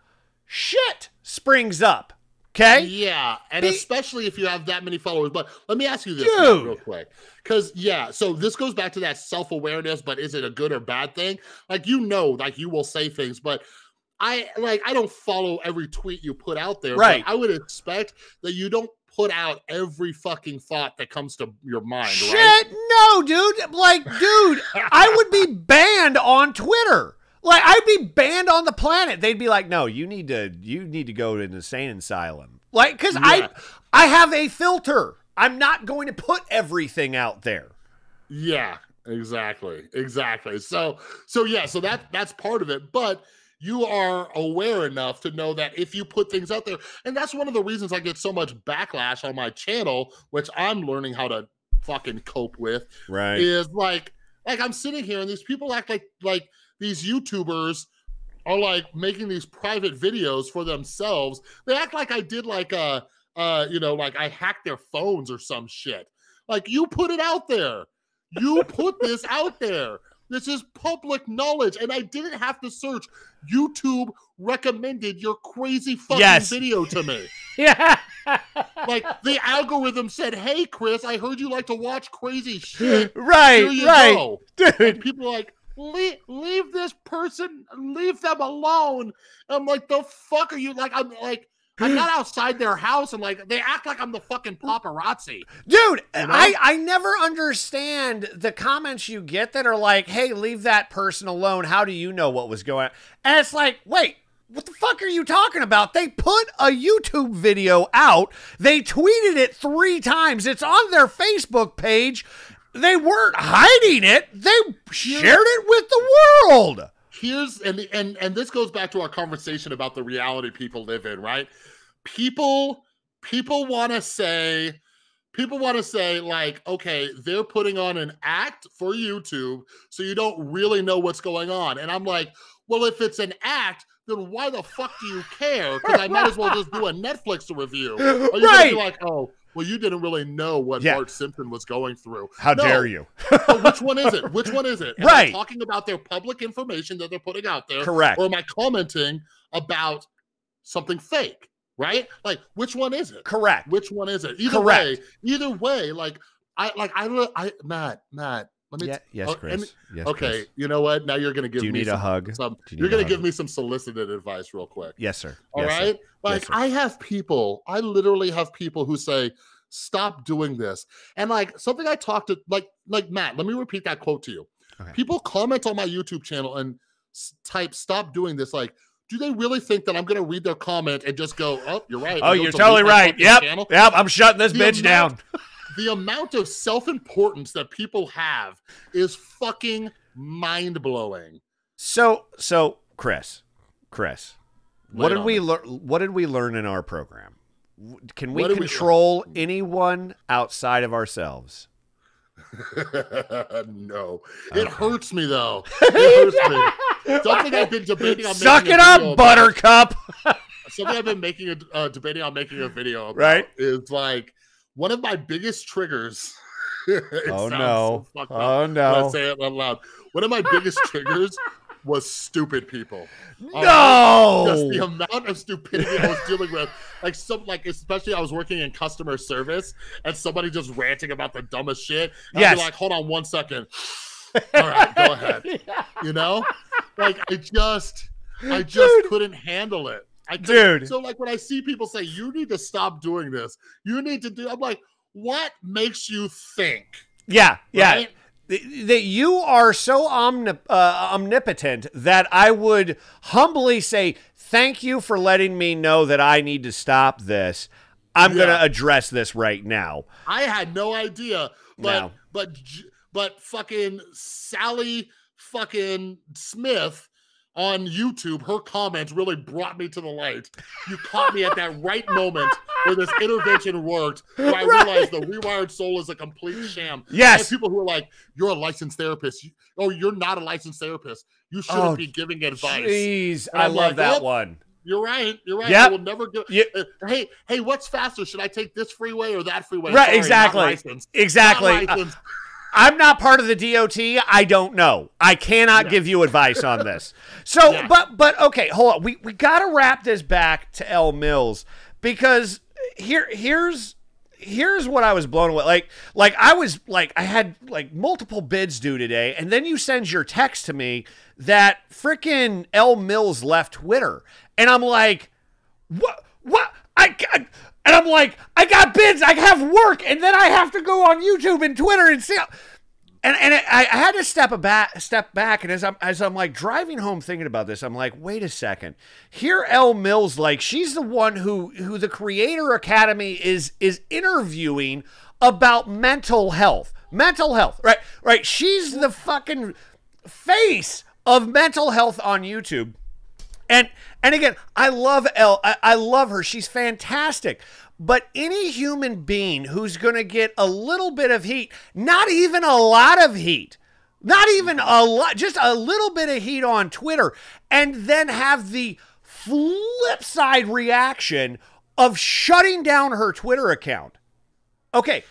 shit springs up. Okay? Yeah, and especially if you have that many followers. But let me ask you this real quick. Because, so this goes back to that self-awareness, but is it a good or bad thing? Like, you will say things, but I don't follow every tweet you put out there. Right. But I would expect that you don't put out every fucking thought that comes to your mind, Shit, right? no, dude. Like, dude, I would be banned on Twitter. Like, I'd be banned on the planet. They'd be like, no, you need to go to an insane asylum. Like, because I have a filter. I'm not going to put everything out there. Yeah, exactly. So that's part of it. But you are aware enough to know that if you put things out there, and that's one of the reasons I get so much backlash on my channel, which I'm learning how to fucking cope with, right? Is like I'm sitting here and these people act like these YouTubers are like making these private videos for themselves. They act like I did like I hacked their phones or some shit. Like, you put it out there. You put this out there. This is public knowledge, and I didn't have to search. YouTube recommended your crazy fucking video to me. Yeah. Like, the algorithm said, hey, Chris, I heard you like to watch crazy shit. Right, Here you right. go. Dude. And people are like, leave this person, leave them alone. I'm like, the fuck are you? Like, I got outside their house and like they act like I'm the fucking paparazzi. Dude, you know? I never understand the comments you get that are like, hey, leave that person alone. How do you know what was going on? And it's like, wait, what the fuck are you talking about? They put a YouTube video out. They tweeted it 3 times. It's on their Facebook page. They weren't hiding it. They shared it with the world. Here's and this goes back to our conversation about the reality people live in, right? People want to say like, okay, they're putting on an act for YouTube, so you don't really know what's going on. And I'm like, well, if it's an act, then why the fuck do you care? Because I might as well just do a Netflix review. Or you're gonna be like, oh, well, you didn't really know what Bart Simpson was going through. How dare you? So which one is it? Which one is it? Am I talking about their public information that they're putting out there? Correct. Or am I commenting about something fake? Right? Like, which one is it? Correct. Which one is it? Either way, like, Matt, let me. Yes, Chris. Yes, okay, Chris. You know what? Now you're going to give me. Do you need a hug? You're going to give me some solicited advice real quick. Yes, sir. All right? Like, yes, I literally have people who say, stop doing this. And like something I talked to, like Matt, let me repeat that quote to you. Okay. People comment on my YouTube channel and type, stop doing this. Like, do they really think that I'm going to read their comment and just go, oh, you're right. Oh, you're totally right. Yep. I'm shutting this bitch down. The amount of self-importance that people have is fucking mind-blowing. So Chris, what did we learn in our program? Can we control anyone outside of ourselves? No. It hurts me, though. It hurts me. Something I've been debating on. Suck it up, Buttercup. Something I've been debating on making a video about right? is like one of my biggest triggers. Oh no! So oh no! I say it out loud. One of my biggest triggers was stupid people. No, just the amount of stupidity I was dealing with. Like especially I was working in customer service and somebody just ranting about the dumbest shit. And I'd be like, hold on 1 second. All right, go ahead. You know, like I just couldn't handle it. Dude. So like when I see people say, you need to stop doing this, you need to do, I'm like, what makes you think? Yeah. Right? That you are so omnipotent that I would humbly say, thank you for letting me know that I need to stop this. I'm going to address this right now. I had no idea, but fucking Sally fucking Smith on YouTube, her comments really brought me to the light. You caught me at that right moment where this intervention worked, where I realized the rewired soul is a complete sham. Yes. I have people who are like, you're a licensed therapist. You're not a licensed therapist. You shouldn't be giving advice. Jeez, I love that one. You're right. Yep. I will never go. Hey, what's faster? Should I take this freeway or that freeway? Right, Sorry, exactly. Exactly. I'm not part of the DOT. I don't know. I cannot give you advice on this. So, but okay, hold on. We got to wrap this back to Elle Mills because here's what I was blown away. Like I had like multiple bids due today, and then you send your text to me that frickin' Elle Mills left Twitter, and I'm like, what? And I'm like, I got bids, I have work, and then I have to go on YouTube and Twitter and see. And I had to step back, and as I'm like driving home thinking about this, I'm like, wait a second. Here, Elle Mills, like she's the one who the Creator Academy is interviewing about mental health, right. She's the fucking face of mental health on YouTube. And again, I love Elle. I love her. She's fantastic. But any human being who's going to get a little bit of heat, not even a lot of heat, not even a lot, just a little bit of heat on Twitter, and then have the flip side reaction of shutting down her Twitter account. Okay.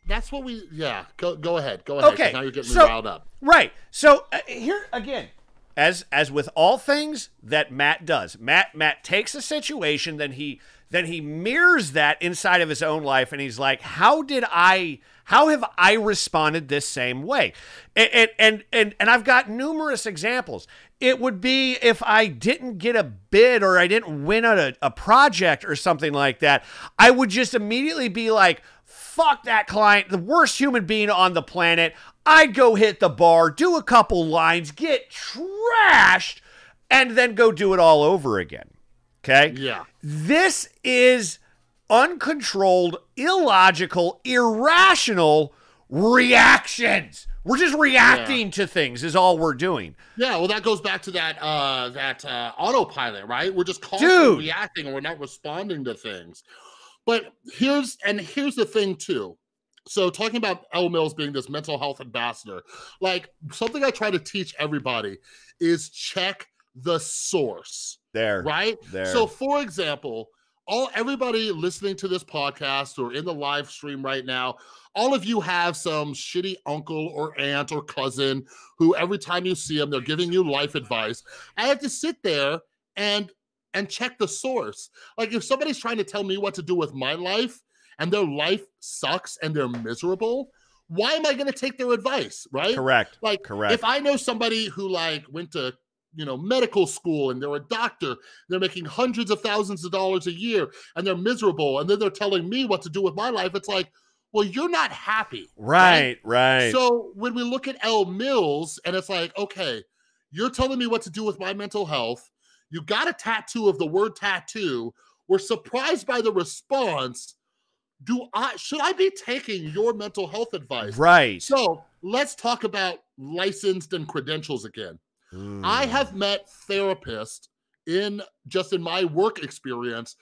That's what we, go ahead. Okay. Now you're getting me riled up. Right. So here again. as with all things that Matt does, Matt takes a situation, then he mirrors that inside of his own life, and he's like, how have I responded this same way? And I've got numerous examples. It would be if I didn't get a bid or I didn't win at a project or something like that, I would just immediately be like, fuck that client, the worst human being on the planet. I'd go hit the bar, do a couple lines, get trashed, and then go do it all over again. Okay? Yeah. This is uncontrolled, illogical, irrational reactions. We're just reacting to things is all we're doing. Yeah, well, that goes back to that autopilot, right? We're just constantly reacting and we're not responding to things. But here's the thing too. So talking about Elle Mills being this mental health ambassador, like something I try to teach everybody is check the source. Right? So for example, everybody listening to this podcast or in the live stream right now, all of you have some shitty uncle or aunt or cousin who every time you see them, they're giving you life advice. I have to sit there and check the source. Like if somebody's trying to tell me what to do with my life and their life sucks and they're miserable, why am I going to take their advice, right? Correct. If I know somebody who like went to medical school and they're a doctor, they're making hundreds of thousands of dollars a year and they're miserable, and then they're telling me what to do with my life, it's like, well, you're not happy. Right. So when we look at Elle Mills and it's like, okay, you're telling me what to do with my mental health. You got a tattoo of the word tattoo. We're surprised by the response. Should I be taking your mental health advice? Right. So let's talk about licensed and credentials again. I have met therapists in my work experience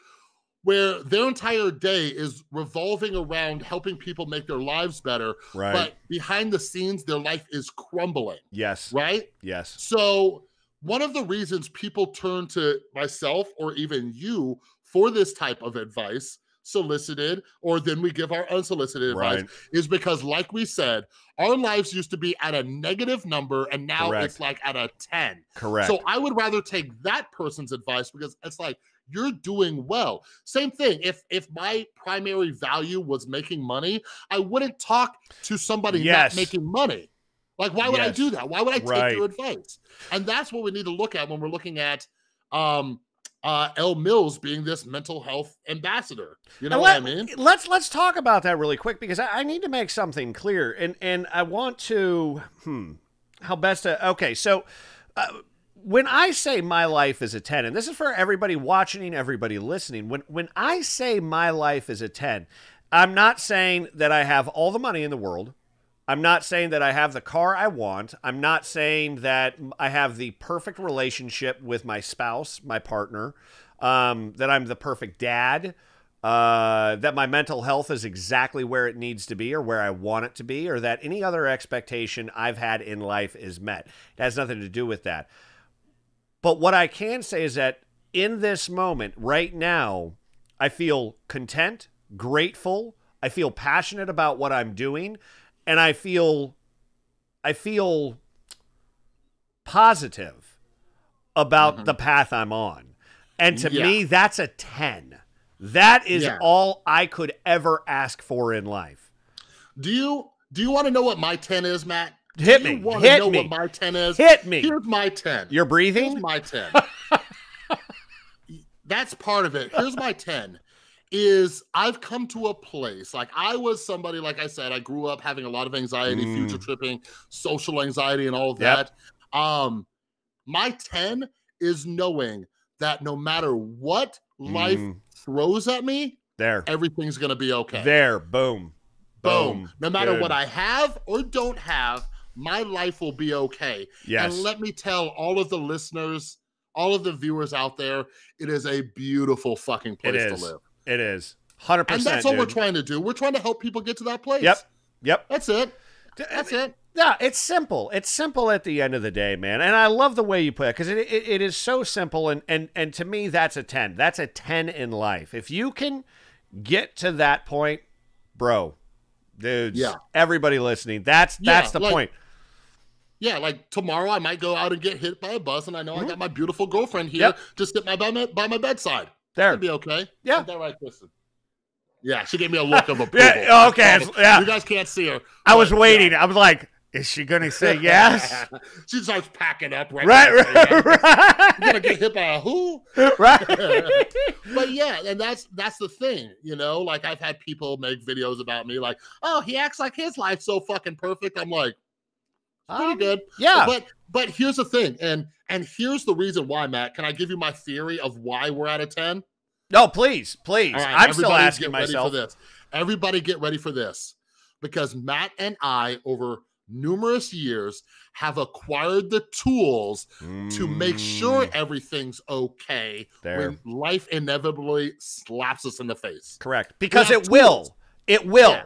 where their entire day is revolving around helping people make their lives better. Right. But behind the scenes, their life is crumbling. Yes. Right? Yes. So one of the reasons people turn to myself or even you for this type of advice, solicited, or then we give our unsolicited advice, is because, like we said, our lives used to be at a negative number and now it's like at a 10. Correct. So I would rather take that person's advice because it's like, you're doing well. Same thing. If my primary value was making money, I wouldn't talk to somebody not making money. Like, why would I do that? Why would I take your advice? And that's what we need to look at when we're looking at Elle Mills being this mental health ambassador. You know what I mean? Let's talk about that really quick, because I need to make something clear, and I want to how best to. Okay, so when I say my life is a 10, and this is for everybody watching, everybody listening, when I say my life is a 10, I'm not saying that I have all the money in the world. I'm not saying that I have the car I want. I'm not saying that I have the perfect relationship with my spouse, my partner, that I'm the perfect dad, that my mental health is exactly where it needs to be or where I want it to be, or that any other expectation I've had in life is met. It has nothing to do with that. But what I can say is that in this moment, right now, I feel content, grateful. I feel passionate about what I'm doing. And I feel positive about the path I'm on. And to me, that's a 10. That is all I could ever ask for in life. Do you want to know what my 10 is, Matt? Hit me. Do you want to know what my 10 is? Hit me. Here's my 10. You're breathing? Here's my 10. That's part of it. Here's my 10. Is I've come to a place, like I was somebody, like I said, I grew up having a lot of anxiety, future tripping, social anxiety, and all of that. My 10 is knowing that no matter what life throws at me, everything's going to be okay. Boom. Boom. No matter what I have or don't have, my life will be okay. Yes. And let me tell all of the listeners, all of the viewers out there, it is a beautiful fucking place to live. It is. 100%. And that's all we're trying to do. We're trying to help people get to that place. Yep. That's it. That's it. Yeah, it's simple. It's simple at the end of the day, man. And I love the way you put it, because it is so simple. And to me, that's a 10. That's a 10 in life. If you can get to that point, bro, dudes, everybody listening, that's the point. Yeah, like tomorrow I might go out and get hit by a bus, and I know I got my beautiful girlfriend here just sit by my bedside. There. It'd be okay. Yeah. Isn't that right, Kristen? Yeah, she gave me a look of approval. Yeah, okay. You guys can't see her. I was waiting. I was like, is she going to say yes? She starts packing up. Right. You're going to get hit by a who? Right. But yeah, and that's the thing, you know? Like, I've had people make videos about me like, oh, he acts like his life's so fucking perfect. I'm like, pretty good. Yeah. But here's the thing, and here's the reason why, Matt. Can I give you my theory of why we're at a 10? No, please. All right, I'm still asking myself. Everybody get ready for this. Because Matt and I, over numerous years, have acquired the tools to make sure everything's okay when life inevitably slaps us in the face. Correct. Because it will. It will.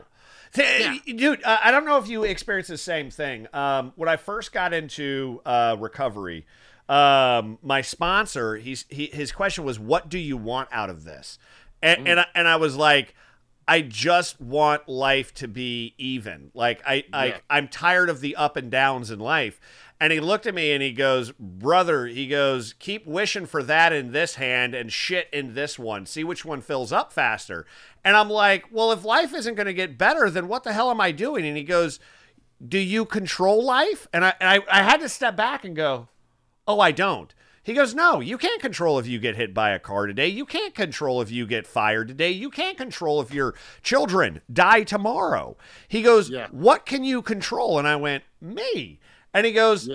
Yeah. Dude, I don't know if you experienced the same thing. When I first got into recovery, my sponsor, his question was, what do you want out of this? And I was like, I just want life to be even. Like I'm tired of the up and downs in life. And he looked at me and he goes, brother, he goes, keep wishing for that in this hand and shit in this one. See which one fills up faster. And I'm like, well, if life isn't going to get better, then what the hell am I doing? And he goes, do you control life? And I had to step back and go, oh, I don't. He goes, no, you can't control if you get hit by a car today. You can't control if you get fired today. You can't control if your children die tomorrow. He goes, what can you control? And I went, me. And he goes,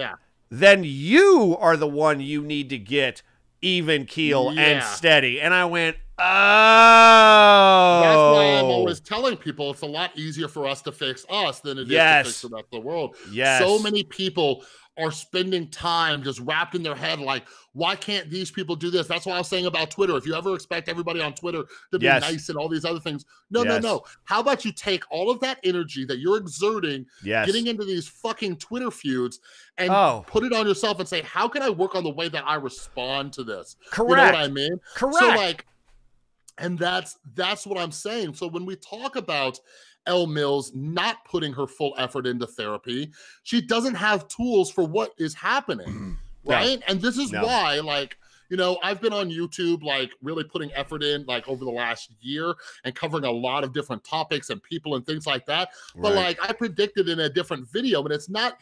then you are the one you need to get even keel and steady. And I went, oh. That's why I'm always telling people it's a lot easier for us to fix us than it is to fix the rest of the world. Yes. So many people are spending time just wrapped in their head like, why can't these people do this? That's what I was saying about Twitter. If you ever expect everybody on Twitter to be nice and all these other things, no. How about you take all of that energy that you're exerting, getting into these fucking Twitter feuds, and put it on yourself and say, how can I work on the way that I respond to this? Correct. You know what I mean? Correct. So like, and that's what I'm saying. So when we talk about Elle Mills not putting her full effort into therapy, she doesn't have tools for what is happening, right? And this is why, like, you know, I've been on YouTube, like, really putting effort in, like, over the last year and covering a lot of different topics and people and things like that. But like, I predicted in a different video, but it's not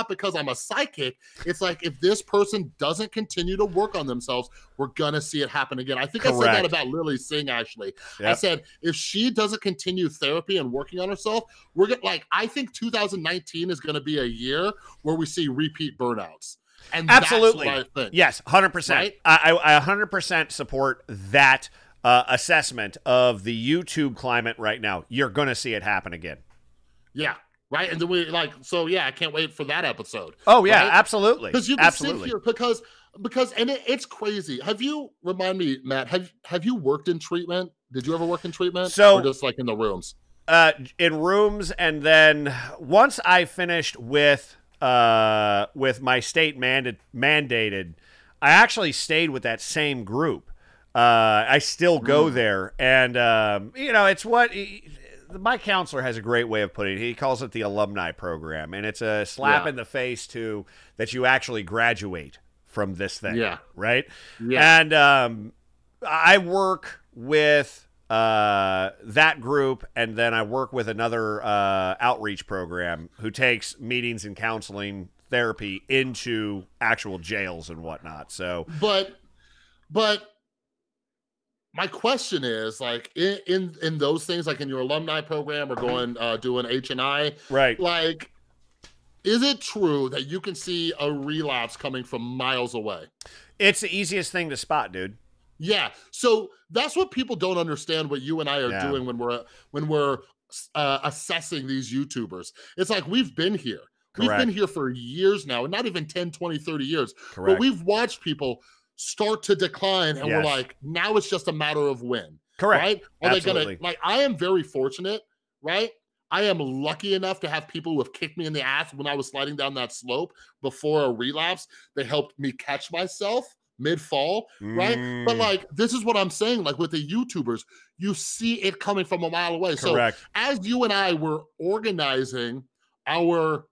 because I'm a psychic. It's like, if this person doesn't continue to work on themselves, we're gonna see it happen again. I think I said that about Lilly Singh, actually. I said, if she doesn't continue therapy and working on herself, we're gonna, like, I think 2019 is gonna be a year where we see repeat burnouts. And absolutely. That's what I think. Yes, 100%. Right? I 100% support that assessment of the YouTube climate right now. You're going to see it happen again. Yeah, right? And then we, like, so yeah, I can't wait for that episode. Oh, yeah, right? Absolutely. Because you can sit here, because and it's crazy. Have you, remind me, Matt, have you worked in treatment? Did you ever work in treatment? Or just like in the rooms? In rooms, and then once I finished with my state mandated, I actually stayed with that same group. I still go there, and you know, it's what my counselor has a great way of putting it. He calls it the alumni program, and it's a slap in the face to that you actually graduate from this thing. Right. And I work with that group, and then I work with another outreach program who takes meetings and counseling therapy into actual jails and whatnot. So, but my question is, like, in those things, like in your alumni program or going doing H&I, right? Like, is it true that you can see a relapse coming from miles away? It's the easiest thing to spot, dude. Yeah, so that's what people don't understand. What you and I are doing when we're assessing these YouTubers. It's like, we've been here. We've been here for years now, and not even 10, 20, 30 years. But we've watched people start to decline, and we're like, now it's just a matter of when. Right? Are they gonna, like, I am very fortunate, right? I am lucky enough to have people who have kicked me in the ass when I was sliding down that slope before a relapse. They helped me catch myself mid-fall, right? But like, this is what I'm saying, like with the YouTubers, you see it coming from a mile away. So as you and I were organizing our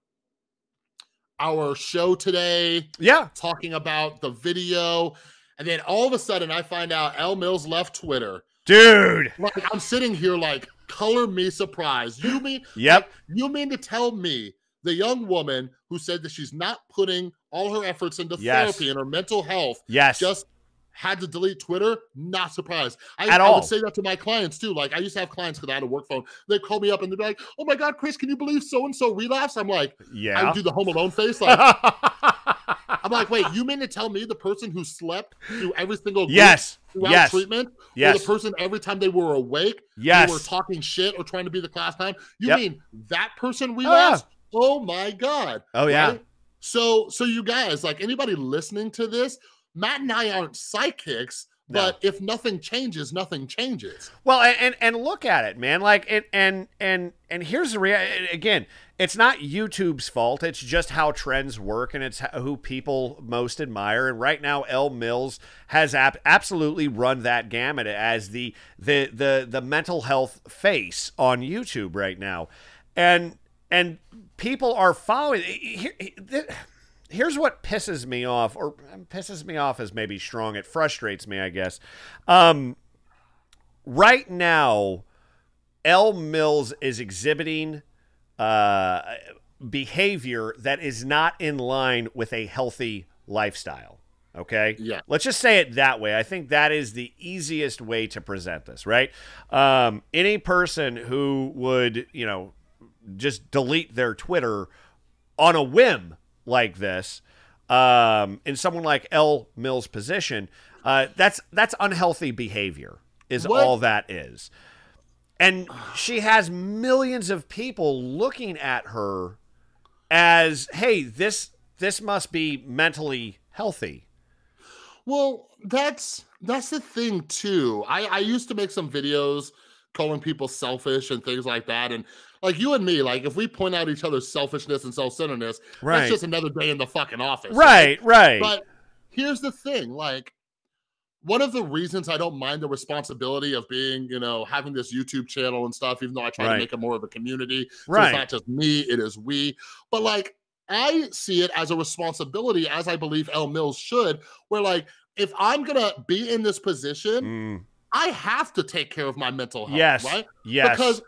our show today. Yeah. Talking about the video. And then all of a sudden I find out Elle Mills left Twitter. Dude. Like, I'm sitting here like, color me surprised. You mean, yep. Like, you mean to tell me the young woman who said that she's not putting all her efforts into therapy and her mental health just had to delete Twitter? Not surprised. I would say that to my clients too. Like, I used to have clients because I had a work phone. They'd call me up and they'd be like, oh my God, Chris, can you believe so-and-so relapsed? I'm like, I would do the Home Alone face. Like, I'm like, wait, you mean to tell me the person who slept through every single group throughout treatment, or the person every time they were awake, they were talking shit or trying to be the class clown? You mean that person relapsed? Oh my God. Oh yeah. Right? So you guys, like, anybody listening to this, Matt and I aren't psychics, but if nothing changes, nothing changes. Well, and look at it, man. Like, and here's the again, it's not YouTube's fault. It's just how trends work, and it's who people most admire. And right now, Elle Mills has absolutely run that gamut as the mental health face on YouTube right now, and people are following. Here's what pisses me off, or pisses me off is maybe strong. It frustrates me, I guess. Right now, Elle Mills is exhibiting behavior that is not in line with a healthy lifestyle. Okay? Yeah. Let's just say it that way. I think that is the easiest way to present this, right? Any person who would, just delete their Twitter on a whim like this, in someone like Elle Mills' position, that's unhealthy behavior is all that is. And she has millions of people looking at her as, hey, this must be mentally healthy. Well, that's the thing too. I used to make some videos calling people selfish and things like that, and like you and me, like if we point out each other's selfishness and self-centeredness, that's just another day in the fucking office. Right. But here's the thing, like, one of the reasons I don't mind the responsibility of being, having this YouTube channel and stuff, even though I try to make it more of a community. So it's not just me, it is we. But like, I see it as a responsibility, as I believe Elle Mills should, where like, if I'm gonna be in this position, I have to take care of my mental health, right? Yes. Because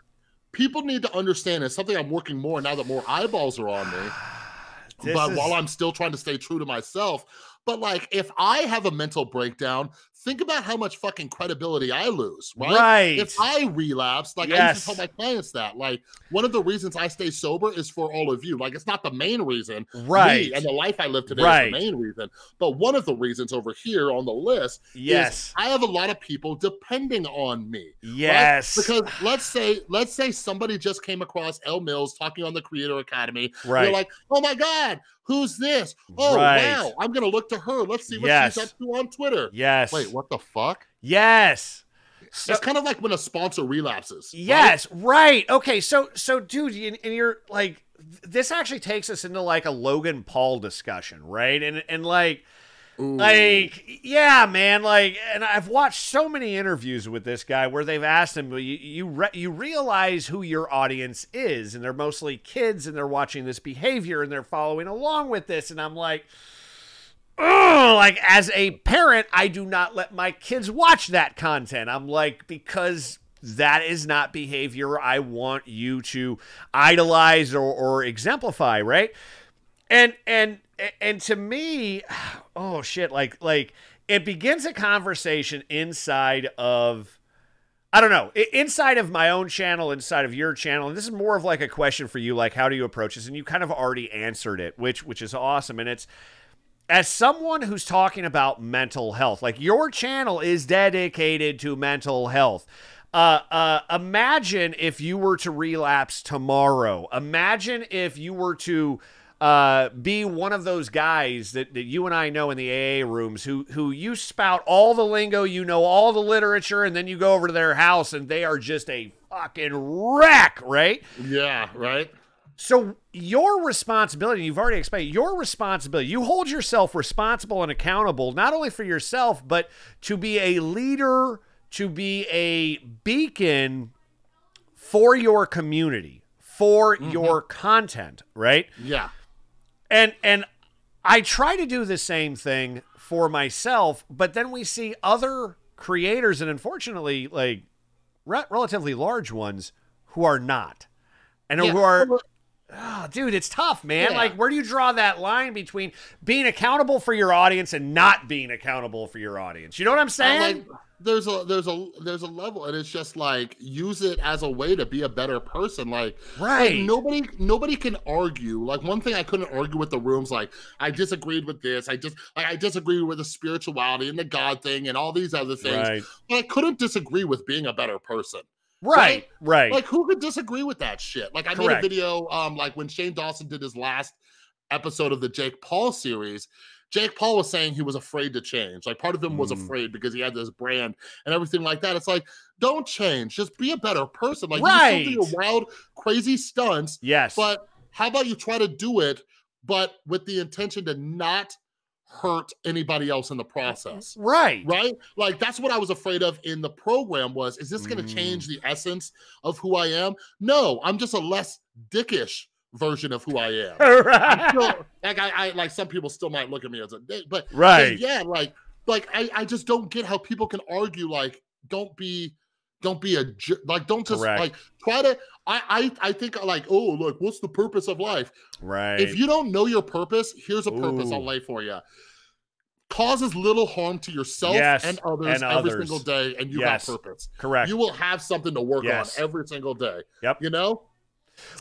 people need to understand, it's something I'm working more now that more eyeballs are on me. While I'm still trying to stay true to myself. But like, if I have a mental breakdown, think about how much fucking credibility I lose, right? If I relapse, like I used to tell my clients that, like, one of the reasons I stay sober is for all of you. Like, it's not the main reason, me and the life I live today is the main reason. But one of the reasons over here on the list is I have a lot of people depending on me. Right? Because let's say somebody just came across Elle Mills talking on the Creator Academy. They're like, oh my God, who's this? Oh, wow, I'm going to look to her. Let's see what she's up to on Twitter. Wait, what the fuck? So, it's kind of like when a sponsor relapses. Right. Okay, so dude, and you're like, this actually takes us into like a Logan Paul discussion, right? And like, yeah, man, like, and I've watched so many interviews with this guy where they've asked him, you realize who your audience is, and they're mostly kids, and they're watching this behavior, and they're following along with this, and I'm like, like, as a parent, I do not let my kids watch that content. I'm like, because that is not behavior I want you to idolize or exemplify, right? And to me, oh shit, like it begins a conversation inside of, I don't know, inside of my own channel, inside of your channel. And this is more of like a question for you, like, how do you approach this? And you kind of already answered it, which is awesome. And it's, as someone who's talking about mental health, like, your channel is dedicated to mental health. Imagine if you were to relapse tomorrow. Imagine if you were to be one of those guys that you and I know in the AA rooms who you spout all the lingo, all the literature, and then you go over to their house and they are just a fucking wreck, right? Yeah, right. So your responsibility, you've already explained, your responsibility, you hold yourself responsible and accountable, not only for yourself, but to be a leader, to be a beacon for your community, for your content, right? Yeah. And I try to do the same thing for myself, but then we see other creators, and unfortunately, like relatively large ones, who are not, and who are. Oh, dude, it's tough, man. Like, where do you draw that line between being accountable for your audience and not being accountable for your audience? You know what I'm saying? There's a level, and it's just like, use it as a way to be a better person. Like, right. Like nobody can argue. Like, one thing I couldn't argue with the rooms, like, I disagreed with this. I disagreed with the spirituality and the God thing and all these other things. Right. But I couldn't disagree with being a better person. Right. Like, who could disagree with that shit? Like, I made a video, like, when Shane Dawson did his last episode of the Jake Paul series, Jake Paul was saying he was afraid to change. Like, part of him was afraid because he had this brand and everything like that. It's like, don't change. Just be a better person. Like, you can still do your wild, crazy stunts. Yes. But how about you try to do it, but with the intention to not hurt anybody else in the process. Right. Like, that's what I was afraid of in the program was, is this going to change the essence of who I am? No, I'm just a less dickish version of who I am. I'm still, I like, some people still might look at me as a dick, but yeah, like I just don't get how people can argue, like, don't be a like, don't just like try to, I think, like, oh, look, what's the purpose of life? Right. If you don't know your purpose, here's a purpose I'll lay for you. Causes little harm to yourself and others every single day, and you got purpose. Correct. You will have something to work on every single day. Yep. You know?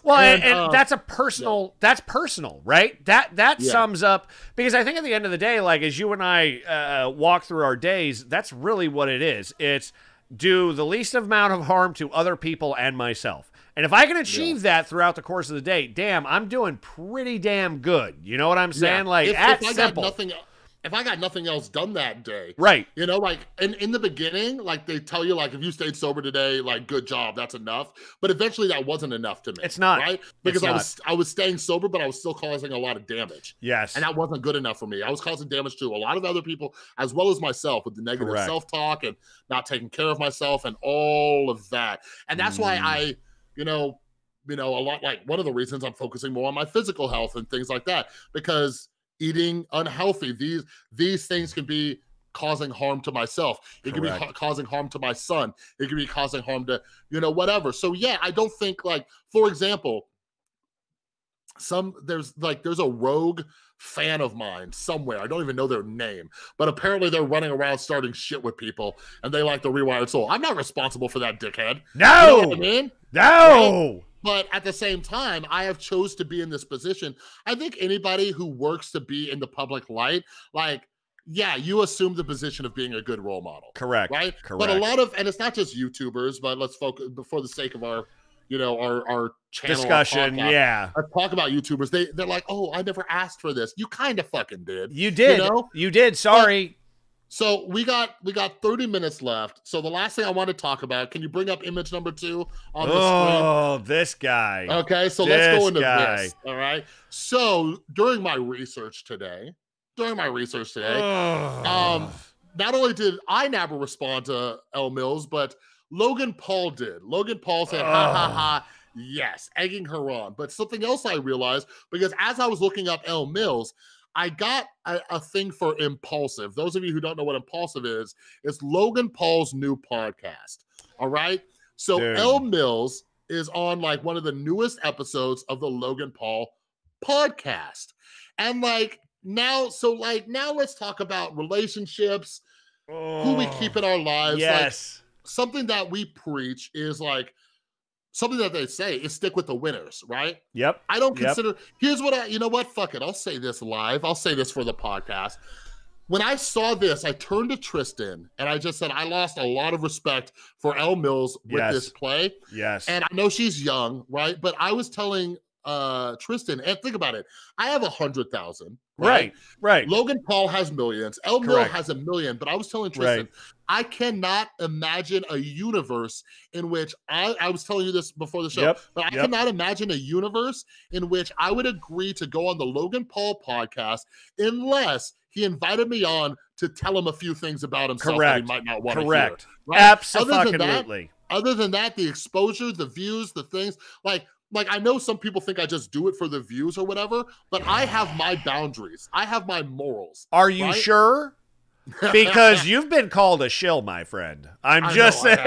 Well, and that's a personal, that's personal, right? That sums up, because I think at the end of the day, like, as you and I walk through our days, that's really what it is. It's do the least amount of harm to other people and myself. And if I can achieve that throughout the course of the day, damn, I'm doing pretty damn good. You know what I'm saying? Like, that's simple. If I got nothing else done that day, you know, like, in the beginning, like, they tell you, like, if you stayed sober today, like, good job, that's enough. But eventually that wasn't enough to me. It's not. Right? Because I was staying sober, but I was still causing a lot of damage. Yes. And that wasn't good enough for me. I was causing damage to a lot of other people, as well as myself, with the negative self-talk and not taking care of myself and all of that. And that's why I, you know, a lot, like, one of the reasons I'm focusing more on my physical health and things like that, because eating unhealthy, these things can be causing harm to myself. It can be causing harm to my son. It can be causing harm to, you know, whatever. So yeah, I don't think, like, for example, there's a rogue fan of mine somewhere. I don't even know their name, but apparently they're running around starting shit with people, and they like the Rewired Soul. I'm not responsible for that dickhead. No, you know what I mean? No. Right? But at the same time, I have chose to be in this position. I think anybody who works to be in the public light, like, yeah, you assume the position of being a good role model. Correct. Right? Correct. But a lot of, and it's not just YouTubers, but let's focus, for the sake of our, you know, our channel discussion, podcast, let's talk about YouTubers. They're like, oh, I never asked for this. You kind of fucking did. You did. You know? You did. Sorry. So we got 30 minutes left. So the last thing I want to talk about, can you bring up image number 2 on the screen? Oh, this guy. Okay, so let's go into this. All right. So during my research today, not only did I never respond to Elle Mills, but Logan Paul did. Logan Paul said, ha ha ha, yes, egging her on. But something else I realized, because as I was looking up Elle Mills, I got a thing for Impulsive. Those of you who don't know what Impulsive is, it's Logan Paul's new podcast. All right. So Elle Mills is on, like, one of the newest episodes of the Logan Paul podcast. And now let's talk about relationships, who we keep in our lives. Yes. Like, something that we preach is, like, something that they say is stick with the winners, right? Yep. I don't consider, here's what you know what? Fuck it. I'll say this live. I'll say this for the podcast. When I saw this, I turned to Tristan and I just said, I lost a lot of respect for Elle Mills with this play. Yes. And I know she's young, right? But I was telling Tristan, and think about it. I have 100,000. Right. Logan Paul has millions. Elle Mills has 1 million. But I was telling Tristan, I cannot imagine a universe in which I was telling you this before the show, but I cannot imagine a universe in which I would agree to go on the Logan Paul podcast unless he invited me on to tell him a few things about himself that he might not want to hear. Right? Absolutely. Other than that, the exposure, the views, the things, like, like, I know some people think I just do it for the views or whatever, but I have my boundaries. I have my morals. Are you sure? Because you've been called a shill, my friend. I'm just saying.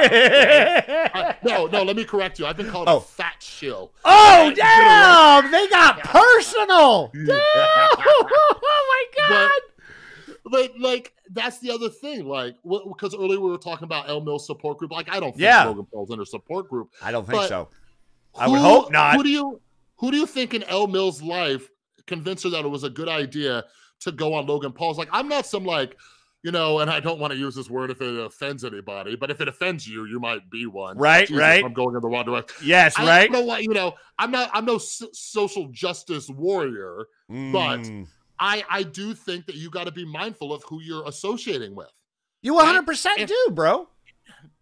No, let me correct you. I've been called a fat shill. Oh, damn! They got personal. Damn! Oh, my God. But like, that's the other thing. Like, because earlier we were talking about Elle Mills support group. Like, I don't think Logan Paul's in her support group. I don't think so. I would hope not. Who do you think in Elle Mills' life convinced her that it was a good idea to go on Logan Paul's? Like, I'm not some like, and I don't want to use this word if it offends anybody, but if it offends you, you might be one. Right, Jesus, right. I'm going in the wrong direction. Yes, right. I'm no social justice warrior, but I do think that you got to be mindful of who you're associating with. You 100% do, bro.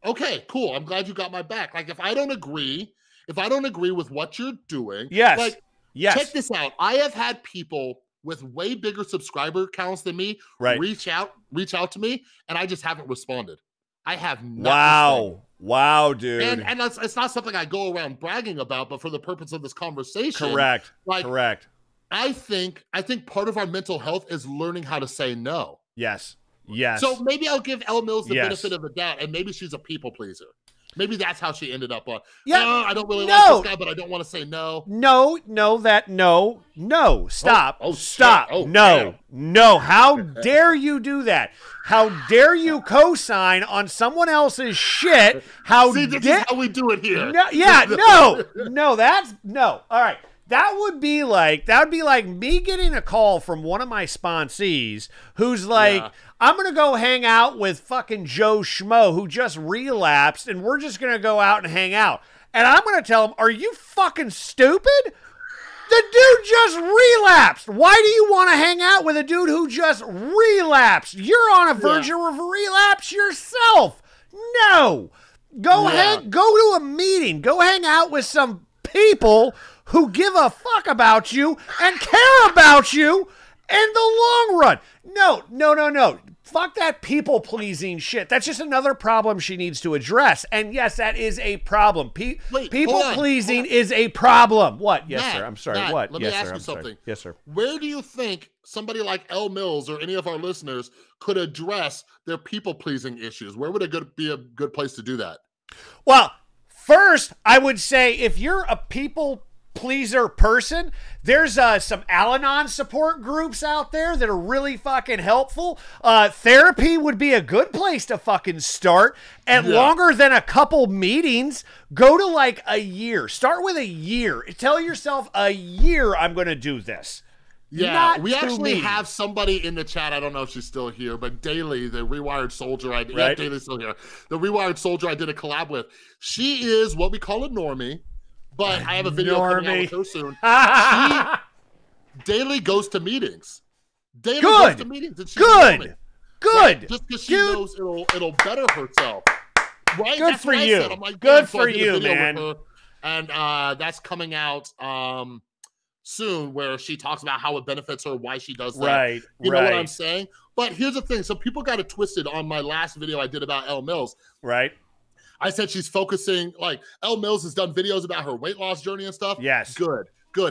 Okay, cool. I'm glad you got my back. Like, if I don't agree with what you're doing, yes. Check this out. I have had people with way bigger subscriber counts than me reach out to me, and I just haven't responded. I have not. Wow, dude. And it's not something I go around bragging about, but for the purpose of this conversation, correct. I think part of our mental health is learning how to say no. Yes. So maybe I'll give Elle Mills the benefit of the doubt, and maybe she's a people pleaser. Maybe that's how she ended up on. Yeah, I don't really like this guy, but I don't want to say no. No. Stop. Stop. Oh, no. How dare you do that? How dare you co-sign on someone else's shit? This is how we do it here. No. That's no. All right. That would be like me getting a call from one of my sponsees who's like, I'm going to go hang out with fucking Joe Schmo who just relapsed, and we're just going to go out and hang out. And I'm going to tell him, are you fucking stupid? The dude just relapsed. Why do you want to hang out with a dude who just relapsed? You're on a verge of relapse yourself. No. Go to a meeting. Go hang out with some people who give a fuck about you and care about you in the long run. No. Fuck that people-pleasing shit. That's just another problem she needs to address. And yes, that is a problem. People-pleasing is a problem. What? Yes, sir. I'm sorry. Matt, what? Let me ask you something. Sorry. Yes, sir. Where do you think somebody like Elle Mills or any of our listeners could address their people-pleasing issues? Where would be a good place to do that? Well, first, I would say if you're a people-pleaser person, there's some Al-Anon support groups out there that are really fucking helpful. Therapy would be a good place to fucking start. And longer than a couple meetings, go to like a year. Start with a year. Tell yourself a year I'm going to do this. Yeah, we actually have somebody in the chat. I don't know if she's still here, but Daly, the Rewired Soldier, Daly's still here. The Rewired Soldier I did a collab with. She is what we call a normie, but I have a video coming out with her soon. Daly goes to meetings. Daly goes to meetings, and she's good. Right? Just because she knows it'll better herself. Right? Good that's for what you. I said. I'm like, good so for you, man. And that's coming out soon, where she talks about how it benefits her, why she does that. Right. You know what I'm saying? But here's the thing. So people got it twisted on my last video I did about Elle Mills. Right. I said she's focusing, like, Elle Mills has done videos about her weight loss journey and stuff. Yes. Good.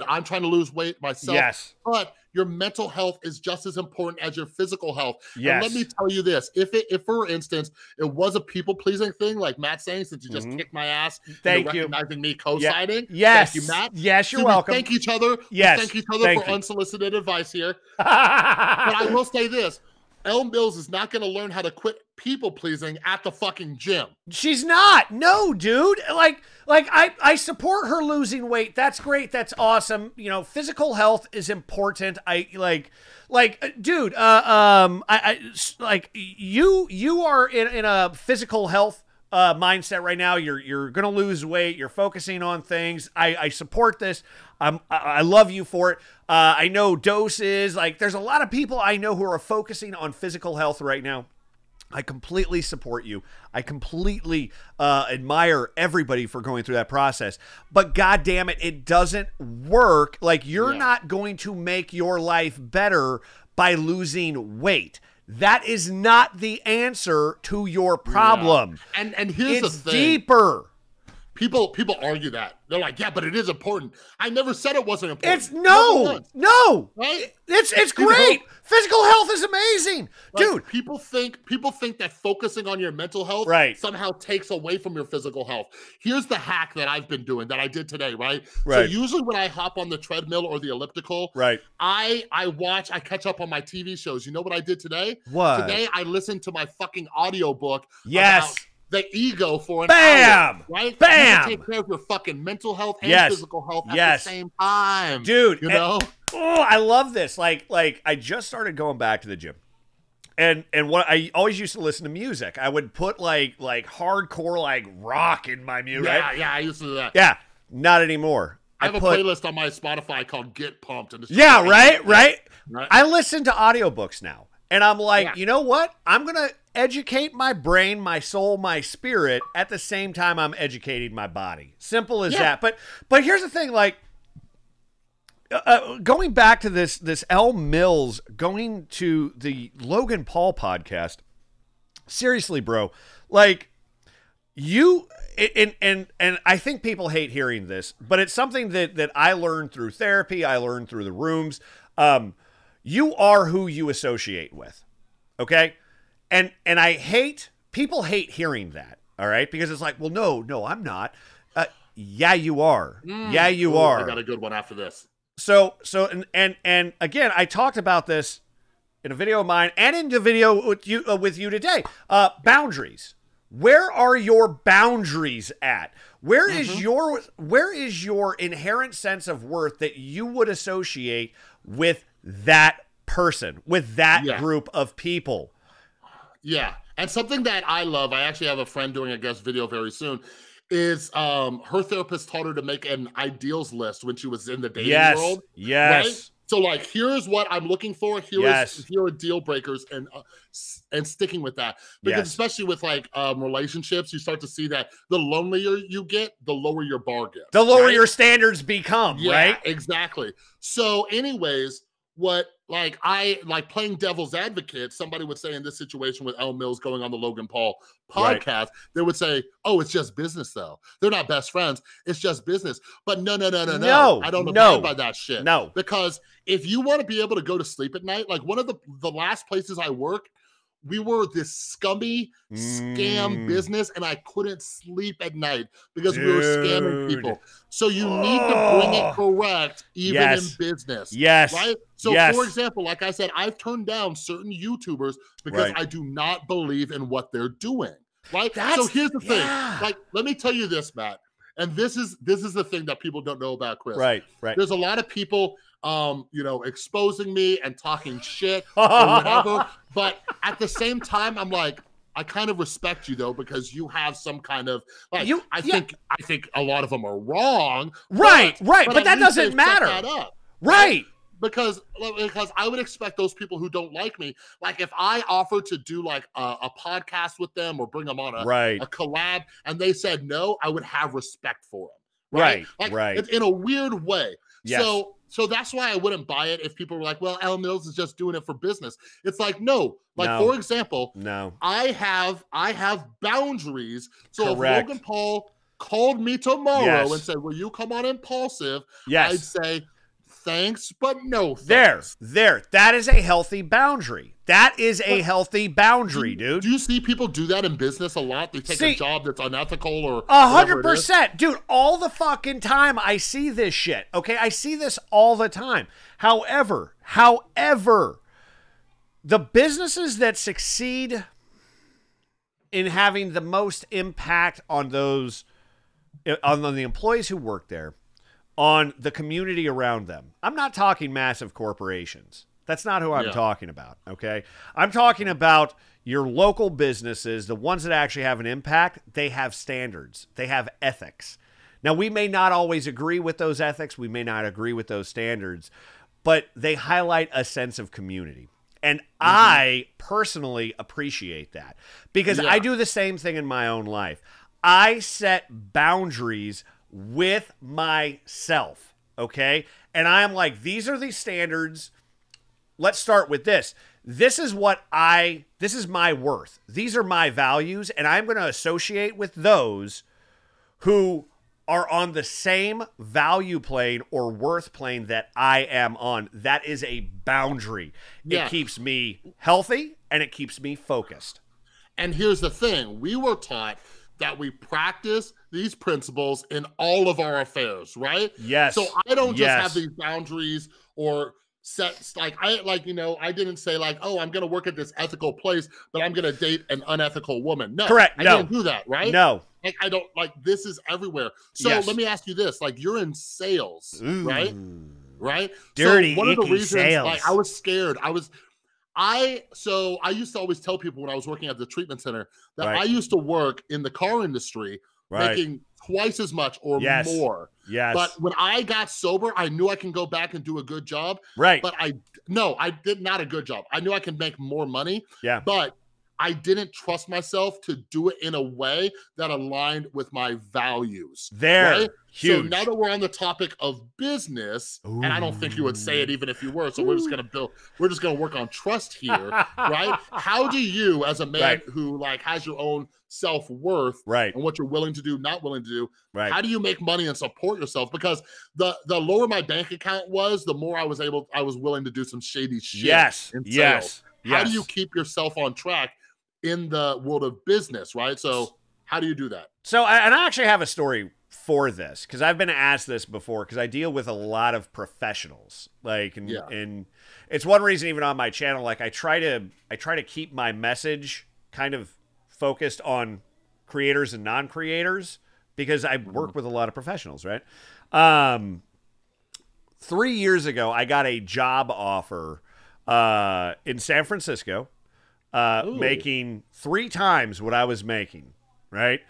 I'm trying to lose weight myself. Yes. But your mental health is just as important as your physical health. Yes. And let me tell you this. If for instance, it was a people-pleasing thing, like Matt's saying, since you just kicked my ass, thank you. Recognizing me co-signing. Yes. Thank you, Matt. Yes, you're welcome. Thank each other. Yes. Thank each other for unsolicited advice here. But I will say this. Elle Mills is not going to learn how to quit people-pleasing at the fucking gym. She's not. No, dude. Like I support her losing weight. That's great. That's awesome. You know, physical health is important. Dude, you are in a physical health mindset right now. You're gonna lose weight. You're focusing on things. I support this. I love you for it. I know doses. Like, there's a lot of people I know who are focusing on physical health right now. I completely support you. I completely admire everybody for going through that process. But God damn it, it doesn't work. Like, you're not going to make your life better by losing weight. That is not the answer to your problem. And here's the thing. It's deeper. people argue that. They're like, yeah, but it is important. I never said it wasn't important. It's no. Right? It's great. Physical health is amazing. Like, dude. People think that focusing on your mental health somehow takes away from your physical health. Here's the hack that I've been doing that I did today, right? So usually when I hop on the treadmill or the elliptical, I catch up on my TV shows. You know what I did today? What? Today I listened to my fucking audiobook about the ego for an hour, right? Bam! You can take care of your fucking mental health and physical health at the same time. Dude, you know? I love this. Like I just started going back to the gym. And what I always used to listen to music. I would put like hardcore like rock in my music. Yeah, I used to do that. Yeah, not anymore. I have a playlist on my Spotify called Get Pumped. And right. I listen to audiobooks now. And I'm like, you know what? I'm going to educate my brain, my soul, my spirit at the same time I'm educating my body. Simple as that. But here's the thing, like, going back to this Elle Mills, going to the Logan Paul podcast, seriously, bro, like, you, and I think people hate hearing this, but it's something that I learned through therapy, I learned through the rooms. You are who you associate with, okay? And people hate hearing that, all right? Because it's like, well, no, I'm not. Yeah, you are. Yeah, you are. I got a good one after this. So and again, I talked about this in a video of mine and in the video with you today. Boundaries. Where are your boundaries at? Where is your inherent sense of worth that you would associate with that person, with that group of people? Yeah. And something that I love, I actually have a friend doing a guest video very soon, is her therapist taught her to make an ideals list when she was in the dating world. Yes. Right? So like, here's what I'm looking for. Here are deal breakers, and sticking with that. Because especially with like relationships, you start to see that the lonelier you get, the lower your bar gets. The lower your standards become, right? Exactly. So anyways, what like I like playing devil's advocate, somebody would say in this situation with Elle Mills going on the Logan Paul podcast, they would say, oh, it's just business though. They're not best friends. It's just business. But no. I don't abide by that shit. No. Because if you want to be able to go to sleep at night, like one of the last places I worked, we were this scummy scam business, and I couldn't sleep at night because we were scamming people. So you need to bring it correct, even in business. Yes. Right? So, for example, like I said, I've turned down certain YouTubers because I do not believe in what they're doing. Right? So here's the thing. Like, let me tell you this, Matt. And this is the thing that people don't know about Chris. Right. There's a lot of people exposing me and talking shit or whatever. But at the same time, I'm like, I kind of respect you though, because you have some kind of like, I think a lot of them are wrong. But that doesn't matter. Right. Because I would expect those people who don't like me, like if I offered to do like a podcast with them or bring them on a collab and they said no, I would have respect for them. Right. In a weird way. Yes. So that's why I wouldn't buy it if people were like, well, Elle Mills is just doing it for business. It's like, no. Like, for example, I have boundaries. So if Logan Paul called me tomorrow and said, will you come on Impulsive? I'd say, thanks, but no thanks. There. That is a healthy boundary. That is a healthy boundary, dude. Do you see people do that in business a lot? They take a job that's unethical or 100%. Dude, all the fucking time I see this shit, okay? I see this all the time. However, the businesses that succeed in having the most impact on the employees who work there, on the community around them. I'm not talking massive corporations. That's not who I'm talking about, okay? I'm talking about your local businesses, the ones that actually have an impact. They have standards. They have ethics. Now, we may not always agree with those ethics. We may not agree with those standards, but they highlight a sense of community. And I personally appreciate that because I do the same thing in my own life. I set boundaries with myself, okay? And I'm like, these are the standards. Let's start with this. This is my worth. These are my values, and I'm going to associate with those who are on the same value plane or worth plane that I am on. That is a boundary. Yeah. It keeps me healthy and it keeps me focused. And here's the thing. We were taught that we practice these principles in all of our affairs, right? Yes. So I don't just have these boundaries or sets. I didn't say like, oh, I'm going to work at this ethical place, but I'm going to date an unethical woman. No, correct. I didn't do that, right? No. Like, I don't this is everywhere. So let me ask you this, like you're in sales, right? Right? Dirty, so one of the icky reasons, sales. like I was scared. I used to always tell people when I was working at the treatment center that I used to work in the car industry making twice as much or more. Yes. But when I got sober, I knew I can go back and do a good job. Right. But I did not a good job. I knew I could make more money. Yeah. But I didn't trust myself to do it in a way that aligned with my values. Huge. So now that we're on the topic of business, and I don't think you would say it even if you were, so we're just gonna work on trust here, right? How do you, as a man who like has your own self-worth and what you're willing to do, not willing to do, how do you make money and support yourself? Because the lower my bank account was, the more I was willing to do some shady shit in sales. How do you keep yourself on track in the world of business, right? So how do you do that? So, and I actually have a story for this because I've been asked this before because I deal with a lot of professionals, and it's one reason even on my channel, like I try to keep my message kind of focused on creators and non-creators because I work with a lot of professionals, right? 3 years ago, I got a job offer in San Francisco, making 3 times what I was making, right?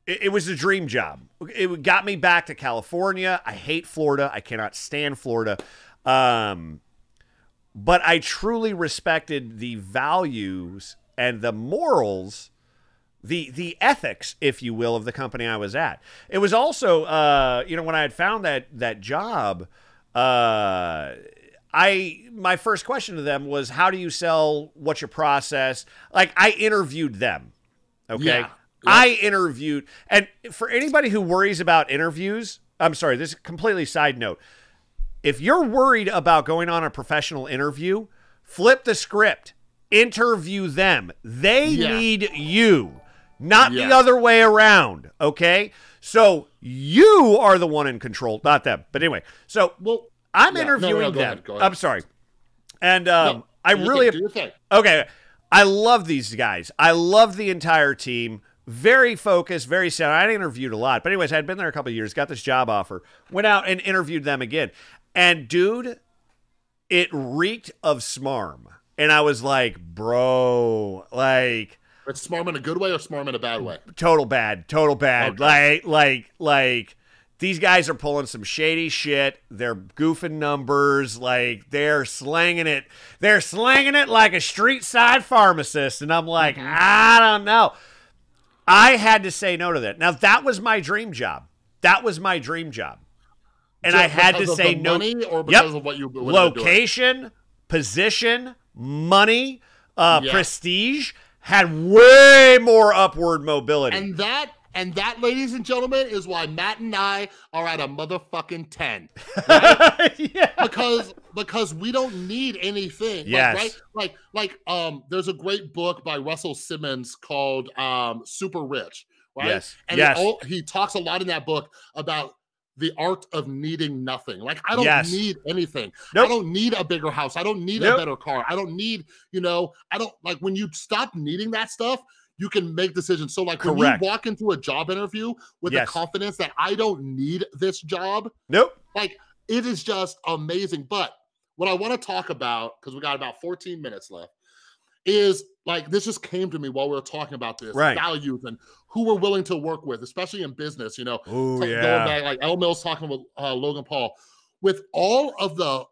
It was a dream job. It got me back to California. I hate Florida. I cannot stand Florida. But I truly respected the values and the morals, the ethics, if you will, of the company I was at. It was also, when I had found that job, my first question to them was, how do you sell? What's your process? Like, I interviewed them. Okay. Yeah. I interviewed, and for anybody who worries about interviews, I'm sorry, this is a completely side note. If you're worried about going on a professional interview, flip the script, interview them. They need you, not the other way around. Okay. So you are the one in control, not them. But anyway, so, I'm interviewing them. Go ahead. I'm sorry. And I really... Okay. I love these guys. I love the entire team. Very focused, very sound. I interviewed a lot. But anyways, I had been there a couple of years, got this job offer, went out and interviewed them again. And dude, it reeked of smarm. And I was like, bro, like... It's smarm in a good way or smarm in a bad way? Total bad. Okay. Like... These guys are pulling some shady shit. They're goofing numbers. Like, they're slanging it. They're slanging it like a street side pharmacist. And I'm like, I don't know. I had to say no to that. Now, that was my dream job. And I had to say no. Money or because of what you location, position, money, prestige had way more upward mobility. And that, ladies and gentlemen, is why Matt and I are at a motherfucking 10. Right? Because we don't need anything. Yes. Like, there's a great book by Russell Simmons called Super Rich, right? Yes. And he talks a lot in that book about the art of needing nothing. Like, I don't need anything. Nope. I don't need a bigger house. I don't need a better car. I don't need, when you stop needing that stuff, you can make decisions. So like when you walk into a job interview with the confidence that I don't need this job, like it is just amazing. But what I want to talk about, because we got about 14 minutes left, is like this just came to me while we were talking about this values and who we're willing to work with, especially in business, going back, like Elle Mills talking with Logan Paul, with all of the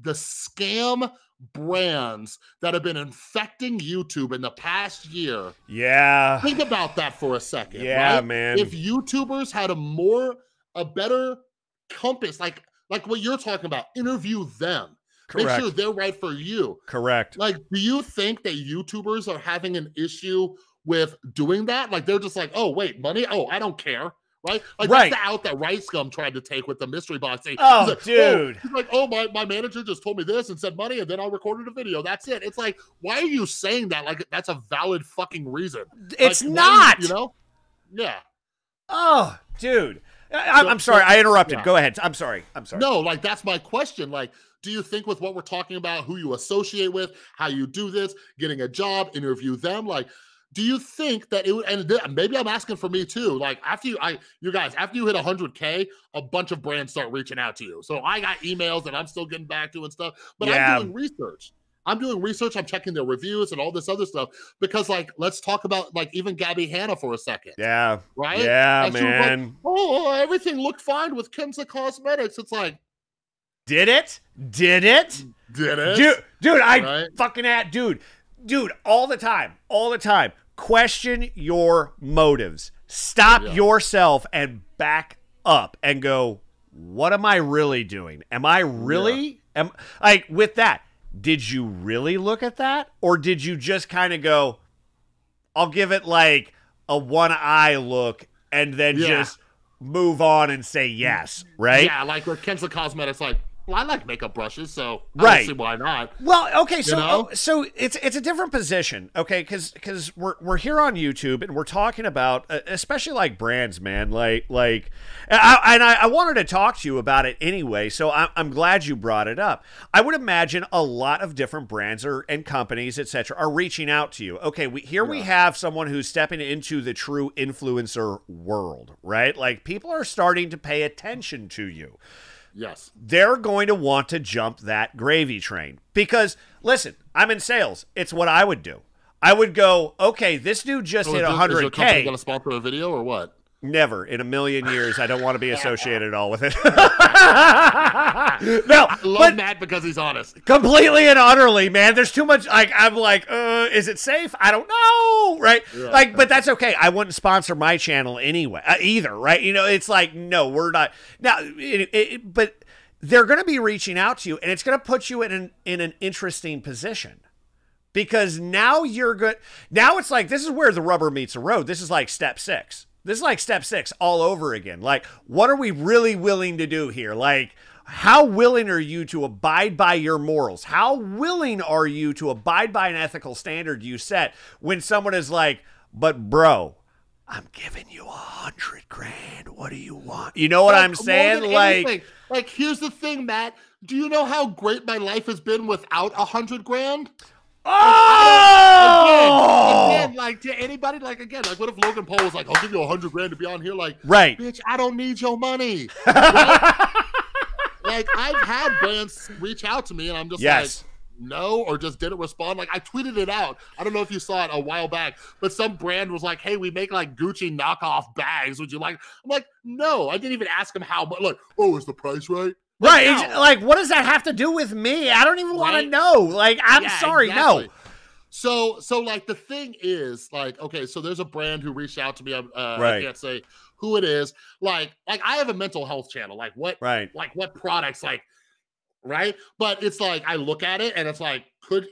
scam brands that have been infecting YouTube in the past year. Yeah. Think about that for a second. Yeah, right? man. If YouTubers had a better compass, like what you're talking about, interview them. Correct. Make sure they're right for you. Correct. Like, do you think that YouTubers are having an issue with doing that. Like they're just like, oh wait, money? Oh, I don't care. Right? Like that's the out that Right Scum tried to take with the mystery box thing. Oh, like, dude. He's like, oh, my manager just told me this and said money, and then I recorded a video. That's it. It's like, why are you saying that? Like that's a valid fucking reason. It's like, not. You know? Yeah. Oh, dude. I'm sorry. I interrupted. Go ahead. I'm sorry. No, like that's my question. Like, do you think with what we're talking about, who you associate with, how you do this, getting a job, interview them, like, do you think that it would, and maybe I'm asking for me too, like after you hit 100K, a bunch of brands start reaching out to you. So I got emails that I'm still getting back to and stuff, but I'm doing research. I'm checking their reviews and all this other stuff because like, let's talk about like even Gabby Hanna for a second. Yeah. Right? Yeah, like, man. Like, oh, everything looked fine with Kenza Cosmetics. It's like, Did it? Dude, Dude, all the time. Question your motives. Stop yourself and back up and go, what am I really doing? Am I really, with that, did you really look at that? Or did you just kind of go, I'll give it like a one eye look and then just move on and say yes, right? Yeah, like with Kenza Cosmetics, like, well, I like makeup brushes, so I don't see why not. Well, okay, so it's a different position, okay? Because we're here on YouTube and we're talking about especially like brands, man. Like, I wanted to talk to you about it anyway, so I'm glad you brought it up. I would imagine a lot of different brands and companies, etc., are reaching out to you. Okay, we have someone who's stepping into the true influencer world, right? Like people are starting to pay attention to you. Yes. They're going to want to jump that gravy train because, listen, I'm in sales. It's what I would do. I would go, okay, this dude just hit 100K. Is your company going to sponsor a video or what? Never in a million years. I don't want to be associated at all with it. No, I love Matt because he's honest. Completely and utterly, man. There's too much. Like I'm like, is it safe? I don't know, right? Yeah. But that's okay. I wouldn't sponsor my channel anyway, either, right? You know, it's like, no, we're not now. But they're going to be reaching out to you, and it's going to put you in an interesting position. Because now you're good. Now it's like this is where the rubber meets the road. This is like step 6. This is like step 6 all over again. Like, what are we really willing to do here? Like, how willing are you to abide by your morals? How willing are you to abide by an ethical standard you set when someone is like, but bro, I'm giving you $100,000. What do you want? You know what I'm saying? Like, here's the thing, Matt. Do you know how great my life has been without $100,000? Oh! Again, like to anybody, like again, like what if Logan Paul was like, I'll give you $100,000 to be on here? Like, right, bitch, I don't need your money. Right? Like I've had brands reach out to me and I'm just like, no, or just didn't respond. Like I tweeted it out. I don't know if you saw it a while back, but some brand was like, hey, we make like Gucci knockoff bags. Would you like? I'm like, no, I didn't even ask him how, but like, oh, is the price right? Right, like what does that have to do with me? I don't even want to know. Like, I'm sorry, exactly. No. So like the thing is, like, okay, so there's a brand who reached out to me. I can't say who it is. Like I have a mental health channel. Like what products, like, right? But it's like I look at it and it's like, could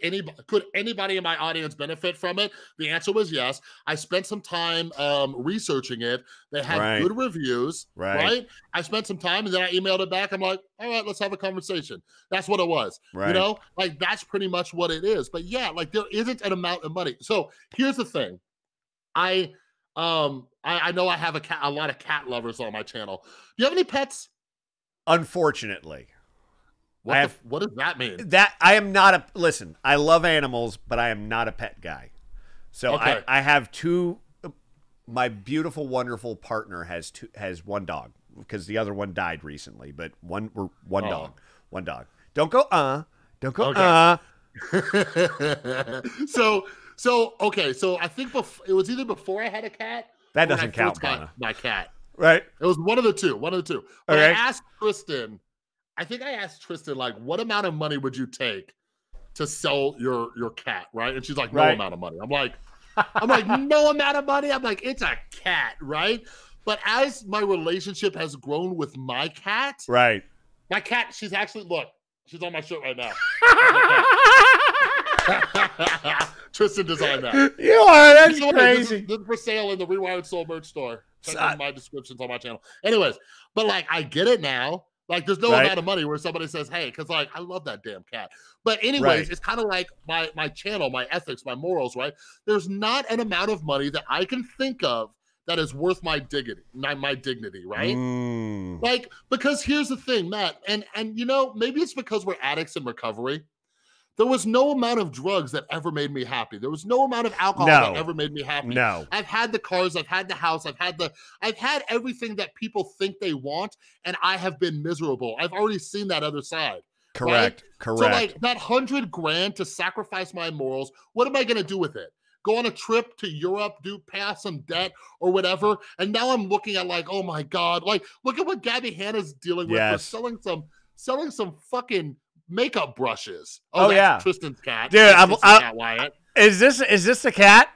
anybody in my audience benefit from it? The answer was yes. I spent some time researching it. They had good reviews, right? I spent some time and then I emailed it back. I'm like, all right, let's have a conversation. That's what it was. Right. You know, like that's pretty much what it is. But yeah, like there isn't an amount of money. So here's the thing. I know I have a lot of cat lovers on my channel. Do you have any pets? Unfortunately. What does that mean? That I am not listen, I love animals, but I am not a pet guy. So I have two. My beautiful, wonderful partner has one dog because the other one died recently, but one dog. Don't go, don't go, So I think it was either before I had a cat. That doesn't count, my cat. Right. It was one of the two. But I asked Tristan, like, what amount of money would you take to sell your cat, right? And she's like, no amount of money. I'm like, no amount of money? I'm like, it's a cat, right? But as my relationship has grown with my cat, right? My cat, she's actually, look, she's on my shirt right now. Tristan designed that. You are. That's So crazy. this is for sale in the Rewired Soul merch store. Check out my descriptions on my channel. Anyways, but like I get it now. Like there's no amount of money where somebody says, hey, because like I love that damn cat. But anyways, it's kind of like my channel, my ethics, my morals, right? There's not an amount of money that I can think of that is worth my dignity, right? Like, because here's the thing, Matt, and you know, maybe it's because we're addicts in recovery. There was no amount of drugs that ever made me happy. There was no amount of alcohol that ever made me happy. No. I've had the cars, I've had the house, I've had everything that people think they want, and I have been miserable. I've already seen that other side. Correct. Right? Correct. So like that $100,000 to sacrifice my morals, what am I gonna do with it? Go on a trip to Europe, pay off some debt or whatever. And now I'm looking at like, oh my God, like look at what Gabby Hanna's dealing with for selling some fucking makeup brushes. Oh that's Tristan's cat. Dude, cat Wyatt. Is this the cat?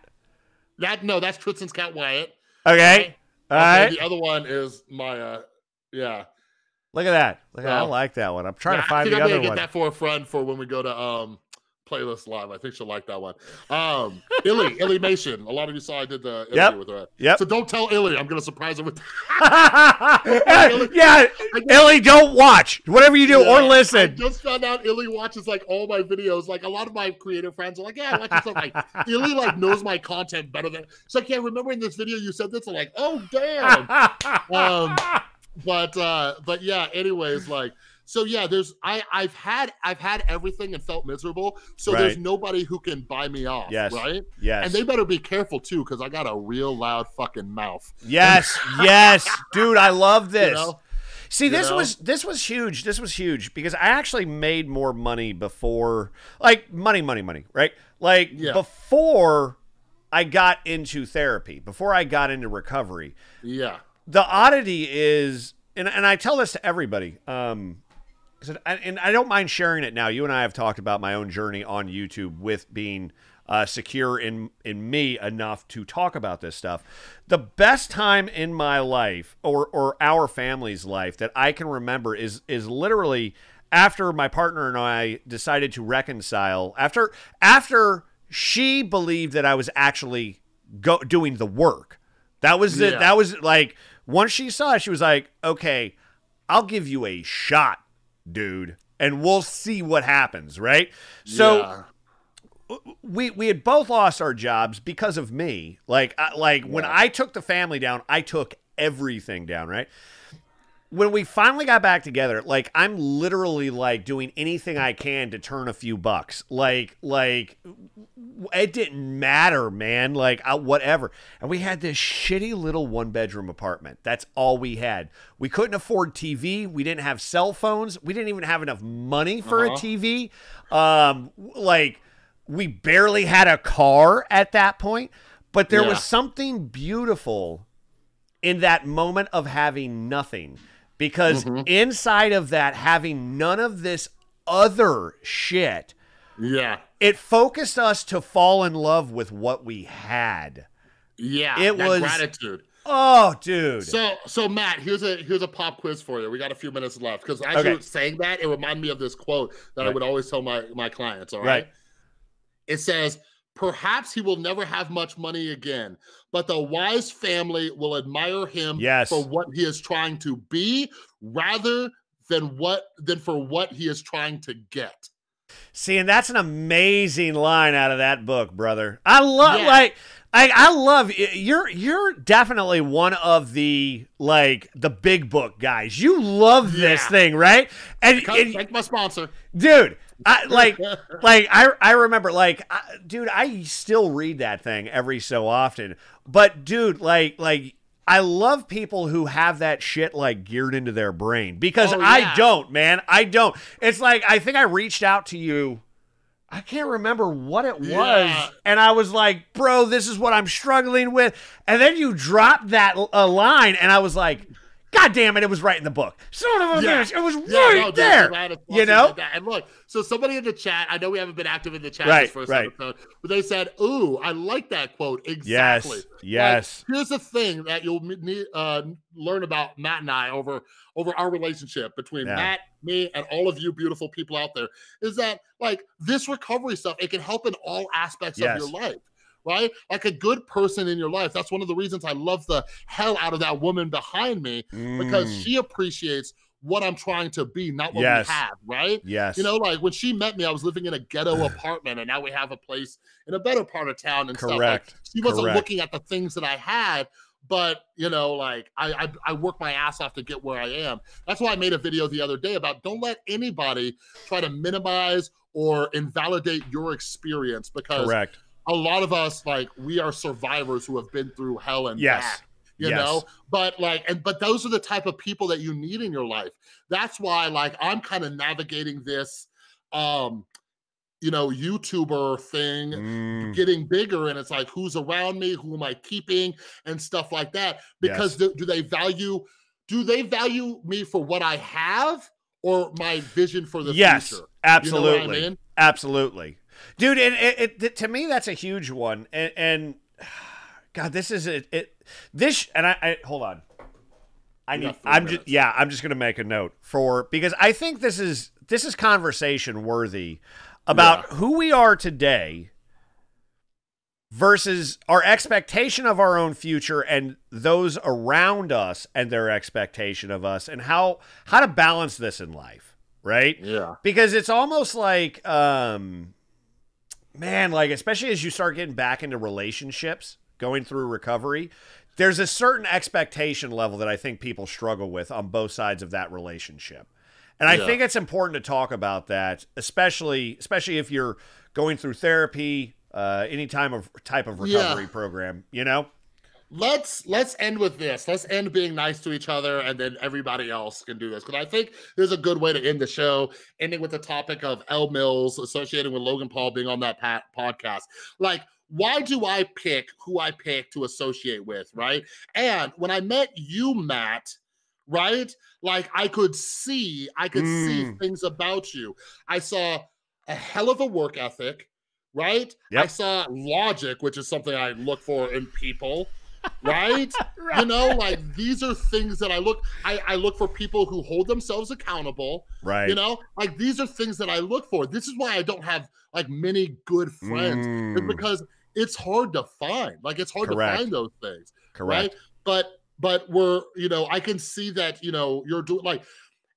That's Tristan's cat Wyatt. Okay. All right. The other one is my Look at that. I like that one. I'm trying to find the other one. I'm gonna get that for a friend for when we go to Playlist Live. I think she'll like that one. Illy Mason. A lot of you saw I did the interview with her. Yep. So don't tell Illy. I'm gonna surprise her with Illy, don't watch. Whatever you do or listen. I just found out Illy watches like all my videos. Like a lot of my creative friends are like, yeah, I watch stuff. Like Illy like knows my content better than. So I can't remember in this video you said this. I'm like, oh damn. But yeah. Anyways, like. So yeah, I've had everything and felt miserable. So there's nobody who can buy me off. Yes. Right? Yes. And they better be careful too, because I got a real loud fucking mouth. Yes. Yes. Dude, I love this. You know? See, this was huge. This was huge because I actually made more money before, like money, right? Like before I got into therapy, before I got into recovery. Yeah. The oddity is, and I tell this to everybody, and I don't mind sharing it now. You and I have talked about my own journey on YouTube with being secure in me enough to talk about this stuff. The best time in my life or our family's life that I can remember is literally after my partner and I decided to reconcile. After she believed that I was actually doing the work. That was it. That was like once she saw it, she was like, "Okay, I'll give you a shot, dude, and we'll see what happens," right? So we had both lost our jobs because of me. Like when I took the family down, I took everything down, right? When we finally got back together, like I'm literally like doing anything I can to turn a few bucks. Like it didn't matter, man. Like whatever. And we had this shitty little 1-bedroom apartment. That's all we had. We couldn't afford TV. We didn't have cell phones. We didn't even have enough money for a TV. Like we barely had a car at that point. But there was something beautiful in that moment of having nothing. Because inside of that, having none of this other shit, it focused us to fall in love with what we had. Yeah, it was gratitude. Oh, dude. So Matt, here's a pop quiz for you. We got a few minutes left because as you were saying that, it reminded me of this quote that I would always tell my clients. All right, it says, "Perhaps he will never have much money again, but the wise family will admire him for what he is trying to be rather than for what he is trying to get." See, and that's an amazing line out of that book, brother. I love I love you're definitely one of the big book guys. You love this thing, right? And thank my sponsor. Dude, I remember, dude, I still read that thing every so often. But dude, I love people who have that shit geared into their brain because I don't, man. I don't. It's like I think I reached out to you. I can't remember what it was. And I was like, bro, this is what I'm struggling with. And then you dropped that line and I was like, God damn it, it was right in the book. Son of a bitch, it was no, there. You know? Like that. And look, so somebody in the chat, I know we haven't been active in the chat Right, this first right. episode, but they said, ooh, I like that quote. Exactly. Yes. Like, here's the thing that you'll learn about Matt and I over our relationship between Matt, me, and all of you beautiful people out there, is that like this recovery stuff, it can help in all aspects of your life. Right? Like a good person in your life. That's one of the reasons I love the hell out of that woman behind me, because she appreciates what I'm trying to be, not what we have, right? Yes. You know, like when she met me, I was living in a ghetto apartment, and now we have a place in a better part of town and stuff. Like, she wasn't looking at the things that I had, but you know, like I work my ass off to get where I am. That's why I made a video the other day about don't let anybody try to minimize or invalidate your experience, because a lot of us, like, we are survivors who have been through hell and back, you know, but like, but those are the type of people that you need in your life. That's why, like, I'm kind of navigating this, you know, YouTuber thing getting bigger, and it's like, who's around me, who am I keeping, and stuff like that, because do they value me for what I have or my vision for the future? Absolutely. You know what I mean? Absolutely. Dude, and it to me, that's a huge one. And God, this is this, and I hold on. I'm just going to make a note because I think this is conversation worthy about who we are today versus our expectation of our own future and those around us and their expectation of us, and how to balance this in life, right? Yeah. Because it's almost like, man, like, especially as you start getting back into relationships, going through recovery, there's a certain expectation level that I think people struggle with on both sides of that relationship. And I think it's important to talk about that, especially if you're going through therapy, any type of recovery program, you know? Let's end with this. Let's end being nice to each other, and then everybody else can do this. Because I think there's a good way to end the show, ending with the topic of Elle Mills associated with Logan Paul being on that podcast. Like, why do I pick who I pick to associate with, right? And when I met you, Matt, right? Like, I could see things about you. I saw a hell of a work ethic, right? I saw logic, which is something I look for in people. Right? You know, like, these are things that I look for people who hold themselves accountable. Right. You know, like, these are things that I look for. This is why I don't have like many good friends. It's because it's hard to find. Like, it's hard to find those things. Right? But we're, you know, I can see that, you know, you're doing like,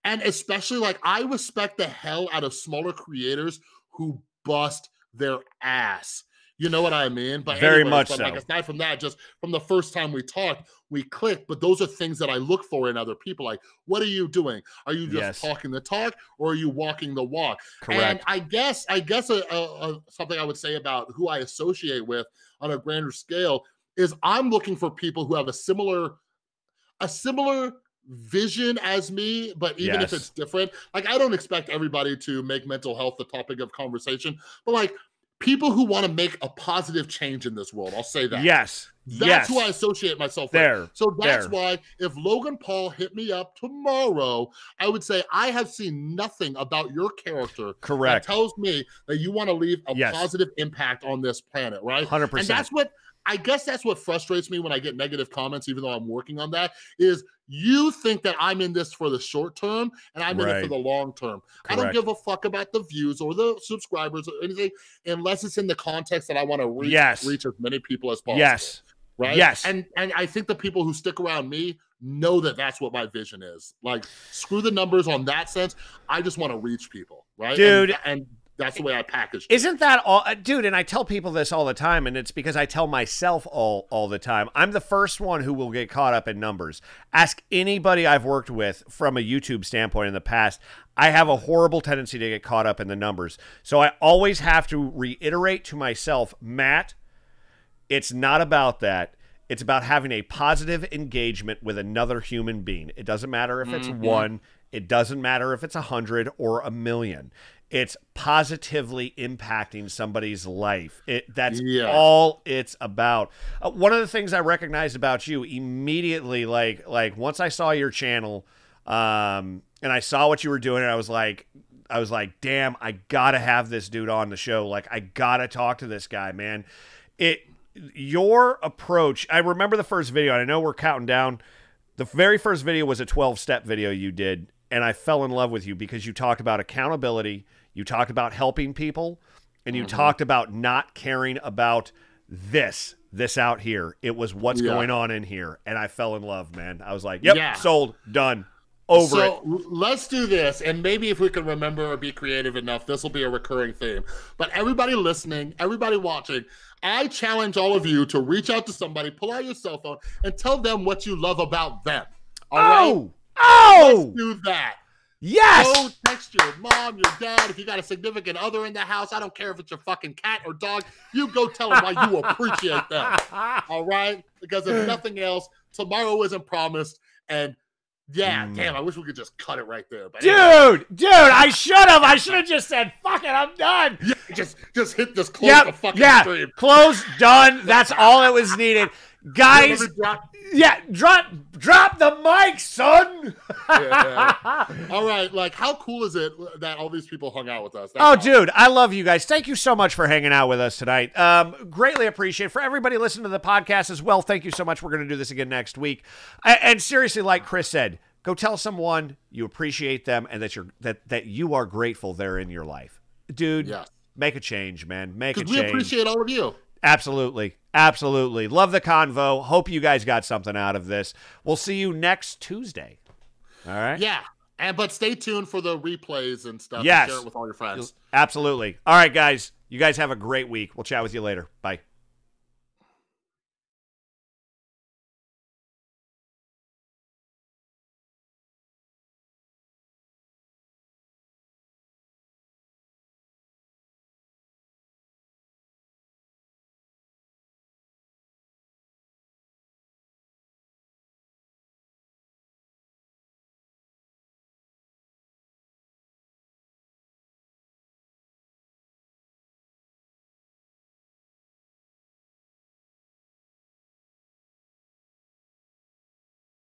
and especially like, I respect the hell out of smaller creators who bust their ass. You know what I mean? But very much so. Like, aside from that, just from the first time we talked, we clicked. But those are things that I look for in other people. Like, what are you doing? Are you just talking the talk, or are you walking the walk? And I guess something I would say about who I associate with on a grander scale is I'm looking for people who have a similar vision as me, but even if it's different. Like, I don't expect everybody to make mental health the topic of conversation, but like, people who want to make a positive change in this world. I'll say that. That's who I associate myself with. So that's why if Logan Paul hit me up tomorrow, I would say, I have seen nothing about your character that tells me that you want to leave a positive impact on this planet, right? 100%. And I guess that's what frustrates me when I get negative comments, even though I'm working on that, is you think that I'm in this for the short term and I'm in it for the long term. I don't give a fuck about the views or the subscribers or anything unless it's in the context that I want to reach as many people as possible. Right? And I think the people who stick around me know that that's what my vision is. Like, screw the numbers on that sense. I just want to reach people, right? Dude. And that's the way I package it. Isn't that all, dude? And I tell people this all the time, and it's because I tell myself all the time. I'm the first one who will get caught up in numbers. Ask anybody I've worked with from a YouTube standpoint in the past. I have a horrible tendency to get caught up in the numbers. So I always have to reiterate to myself, Matt, it's not about that. It's about having a positive engagement with another human being. It doesn't matter if it's one. It doesn't matter if it's 100 or 1,000,000. it's positively impacting somebody's life. That's Yeah. all it's about. One of the things I recognized about you immediately, like once I saw your channel, and I saw what you were doing, and I was like, damn, I gotta have this dude on the show. Like, I gotta talk to this guy, man. Your approach, I remember the first video, and I know we're counting down. The very first video was a 12-step video you did, and I fell in love with you because you talked about accountability, you talked about helping people, and you talked about not caring about this out here. It was what's going on in here, and I fell in love, man. I was like, yep, sold, done. Over it. Let's do this, and maybe if we can remember or be creative enough, this will be a recurring theme. But everybody listening, everybody watching, I challenge all of you to reach out to somebody, pull out your cell phone, and tell them what you love about them. All right? Let's do that. Yes! Go text your mom, your dad. If you got a significant other in the house, I don't care if it's your fucking cat or dog. You go tell them why you appreciate them. All right? Because if nothing else, tomorrow isn't promised, and damn, I wish we could just cut it right there. But anyway. Dude, I should have just said, fuck it, I'm done. Yeah, just hit this close the fucking stream. Close, done. That's all that was needed. Guys, drop the mic, son. All right, like, how cool is it that all these people hung out with us? That's awesome. Dude, I love you guys. Thank you so much for hanging out with us tonight. Greatly appreciate it. For everybody listening to the podcast as well, thank you so much. We're going to do this again next week. And seriously, like Chris said, go tell someone you appreciate them and that you are grateful they're in your life. Dude, make a change, man. Make a change. We appreciate all of you. Absolutely. Absolutely. Love the convo. Hope you guys got something out of this. We'll see you next Tuesday. All right? Yeah. But stay tuned for the replays and stuff. Yes. And share it with all your friends. Absolutely. All right, guys. You guys have a great week. We'll chat with you later. Bye.